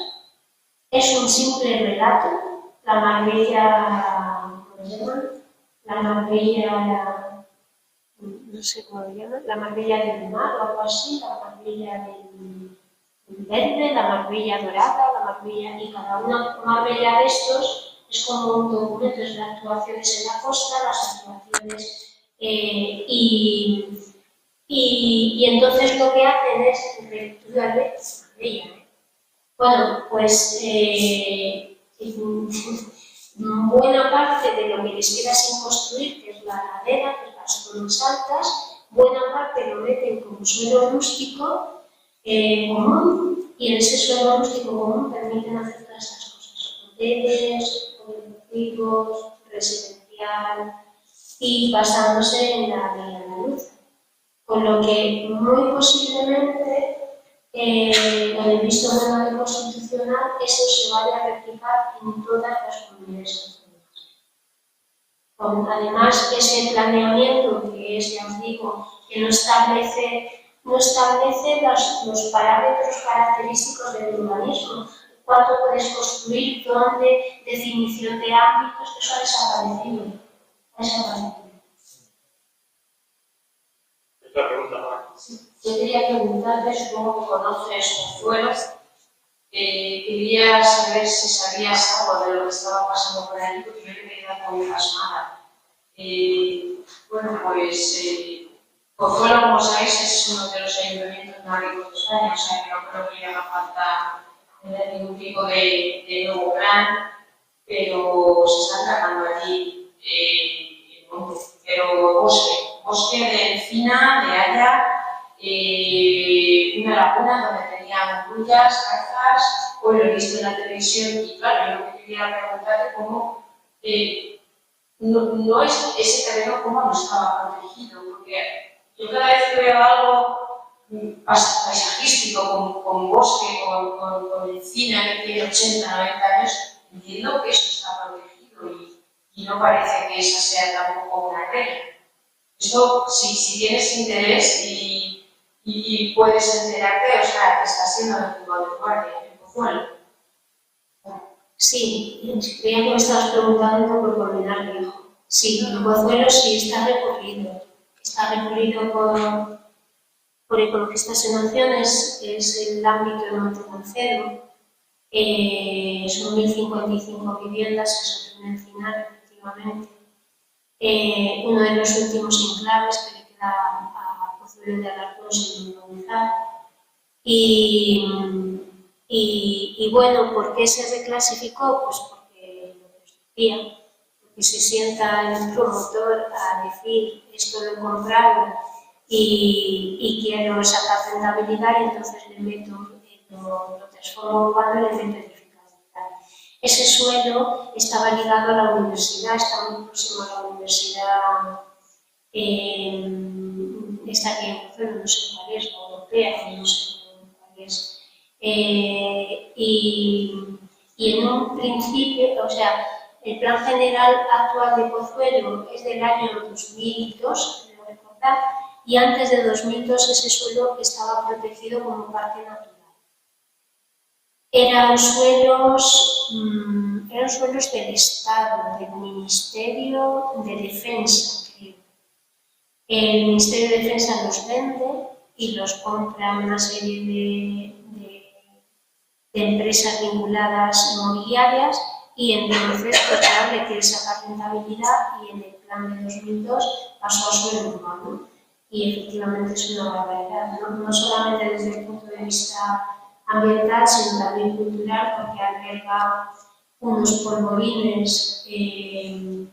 Speaker 2: es un simple relato. La Marbella, ¿cómo se llama? La Marbella, no sé cómo se llama, la Marbella del mar o algo así, la Marbella del verde, la Marbella dorada, la Marbella, y cada una Marbella de estos es como un documento, es las actuaciones en la costa, las actuaciones, y entonces lo que hacen es rectuarle Marbella. Bueno, pues buena parte de lo que les queda sin construir, que es la ladera, que es las zonas altas, buena parte lo meten como suelo rústico común, y en ese suelo rústico común permiten hacer todas estas cosas: hoteles, polideportivos, residencial, y basándose en la ley andaluza. Con lo que muy posiblemente con el visto bueno del Constitucional, eso se vaya a replicar en todas las comunidades autónomas. Además, ese planeamiento, que es, ya os digo, que no establece los parámetros característicos del urbanismo, cuánto puedes construir, dónde, definición de ámbitos, eso ha desaparecido.
Speaker 3: Otra pregunta, Mar.
Speaker 5: Yo quería preguntarte, supongo que conoces Pozuelo, quería saber si sabías algo de lo que estaba pasando por allí, porque yo me he quedado muy pasmada. Bueno, pues Pozuelo, como sabéis, es uno de los ayuntamientos más ricos de España, o sea que no creo que le haga falta tener ningún tipo de nuevo plan, pero se están tratando allí el monte. Pero bosque de encina, de haya, una laguna donde tenían grullas, carzas, pues lo he visto en la televisión y claro, yo lo que quería preguntarte cómo no es ese terreno cómo no estaba protegido, porque yo cada vez que veo algo paisajístico, con bosque, con encina que tiene 80, 90 años, entiendo que eso está protegido y no parece que esa sea tampoco una regla. Esto, si tienes interés y puedes enterarte, o sea, que está siendo el jugador de guardia en Pozuelo.
Speaker 2: Sí, creía que me estabas preguntando por Colmenar Viejo. Sí, en Pozuelo sí está recurrido. Está recurrido por Ecologistas en Acciones, que es el ámbito de Montecarcelo. Son 1055 viviendas que se pueden encinar, efectivamente. Uno de los últimos enclaves que le queda a Pozuelo de Alarcón sin urbanizar. Y bueno, ¿por qué se reclasificó? Pues porque lo que os decía, porque se sienta el promotor a decir esto lo he comprado y quiero sacar rentabilidad, y entonces le meto lo transforma urbano en el petrificado. Ese suelo estaba ligado a la universidad, está muy próximo a la universidad, esta que en Pozuelo, no sé cuál es, la europea, no sé cuál es. Y en un principio, o sea, el plan general actual de Pozuelo es del año 2002, creo recordar, y antes de 2002 ese suelo estaba protegido como parque natural. Eran suelos del Estado, del Ministerio de Defensa, creo. El Ministerio de Defensa los vende y los compra una serie de empresas vinculadas inmobiliarias y entonces, pues claro, le quiere sacar rentabilidad y en el plan de 2002 pasó a suelo urbano. Y efectivamente es una barbaridad, no solamente desde el punto de vista ambiental, sino también cultural, porque alberga unos polvorines de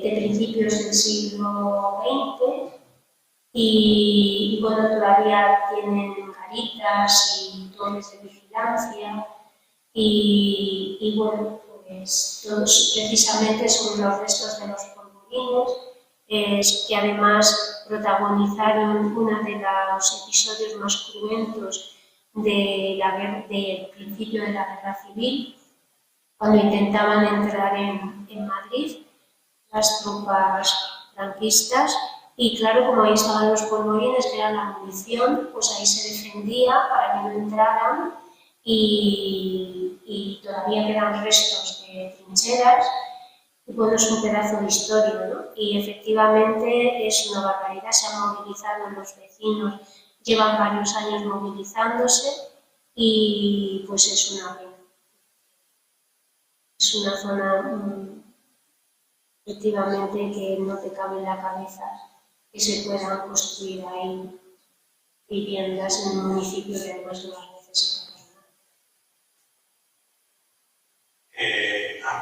Speaker 2: principios del siglo XX y bueno, todavía tienen garitas y torres de vigilancia y bueno, pues todos precisamente son los restos de los polvorines que además protagonizaron uno de los episodios más cruentos del principio de la Guerra Civil, cuando intentaban entrar en Madrid las tropas franquistas y claro, como ahí estaban los polvorines, que era la munición, pues ahí se defendía para que no entraran y todavía quedan restos de trincheras. Y bueno, es un pedazo de historia, ¿no? Y efectivamente es una barbaridad, se han movilizado los vecinos, llevan varios años movilizándose y pues es una pena. Es una zona efectivamente que no te cabe en la cabeza que se puedan construir ahí viviendas en un municipio que además no las necesita.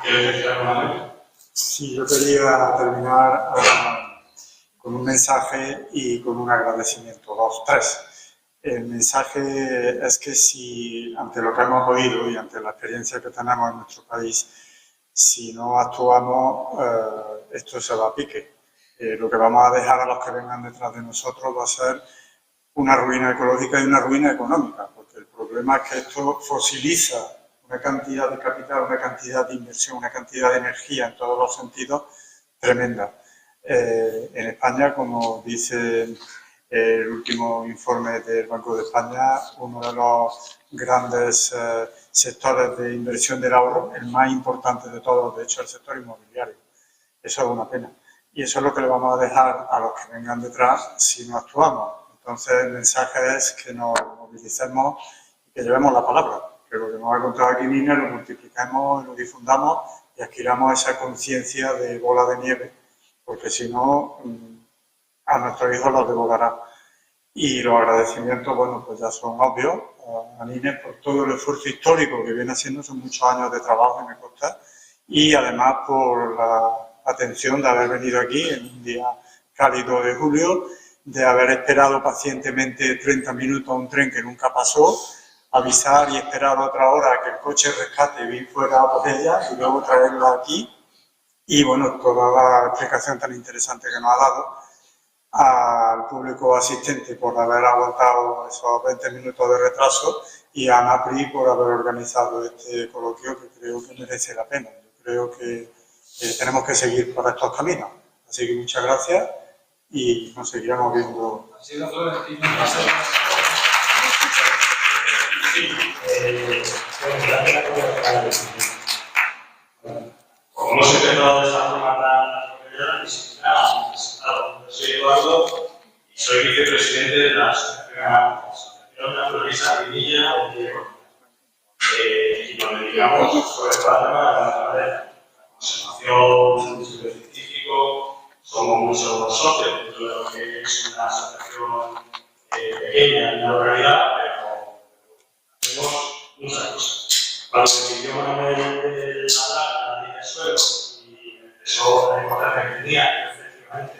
Speaker 3: ¿Quieres decir algo más?
Speaker 1: Sí, yo quería terminar con un mensaje y con un agradecimiento, dos, tres. El mensaje es que si, ante lo que hemos oído y ante la experiencia que tenemos en nuestro país, si no actuamos, esto se va a pique. Lo que vamos a dejar a los que vengan detrás de nosotros va a ser una ruina ecológica y una ruina económica, porque el problema es que esto fosiliza una cantidad de capital, una cantidad de inversión, una cantidad de energía en todos los sentidos tremenda. En España, como dice el último informe del Banco de España, uno de los grandes sectores de inversión del ahorro, el más importante de todos, de hecho, el sector inmobiliario. Eso es una pena. Y eso es lo que le vamos a dejar a los que vengan detrás si no actuamos. Entonces, el mensaje es que nos movilicemos y que llevemos la palabra. Que lo que nos ha contado aquí Nina lo multipliquemos, lo difundamos y adquiramos esa conciencia de bola de nieve, porque si no, a nuestros hijos los devorará. Y los agradecimientos, bueno, pues ya son obvios a Nina por todo el esfuerzo histórico que viene haciendo, son muchos años de trabajo en el Costa, y además por la atención de haber venido aquí en un día cálido de julio, de haber esperado pacientemente 30 minutos a un tren que nunca pasó, avisar y esperar otra hora que el coche rescate bien fuera por ella y luego traerla aquí. Y bueno, toda la explicación tan interesante que nos ha dado al público asistente por haber aguantado esos 20 minutos de retraso y a ANAPRI por haber organizado este coloquio que creo que merece la pena. Yo creo que tenemos que seguir por estos caminos. Así que muchas gracias y nos seguiremos viendo.
Speaker 6: Ha sido todo el
Speaker 3: Como hemos empezado de esta forma tan profesional, ni siquiera hemos presentado. Yo soy Eduardo y soy vicepresidente de la Asociación Naturalista Pinilla de Diego. Y nos dedicamos sobre todo al tema de la naturaleza, la conservación, el estudio científico. Somos muchos socios dentro de lo que es una asociación pequeña en la realidad, pero hacemos muchas cosas. Cuando decidió Manuel hablar de la ley del suelo y empezó la importancia que tenía, y efectivamente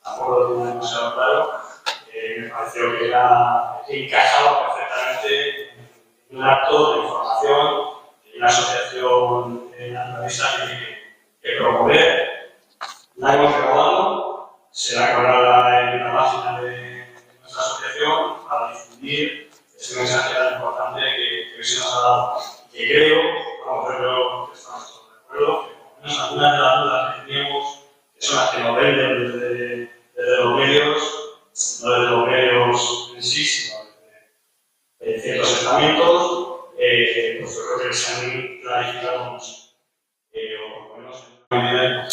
Speaker 3: tampoco lo tuve demasiado claro, me pareció que encajaba perfectamente un acto de información y una asociación naturalista que promover. La hemos grabado, será colgada en la página de nuestra asociación para difundir ese mensaje tan importante que se nos ha dado. Que creo, vamos, yo creo que estamos todos de acuerdo, que por lo menos algunas de las dudas que teníamos, que son las que nos venden desde los medios, no desde los medios en sí, sino desde ciertos estamentos, pues yo creo que se han clarificado mucho. O por lo menos en una medida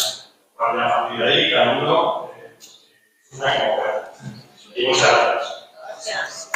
Speaker 3: para a partir de ahí, cada uno, una como pueda. Y muchas gracias.
Speaker 4: Gracias.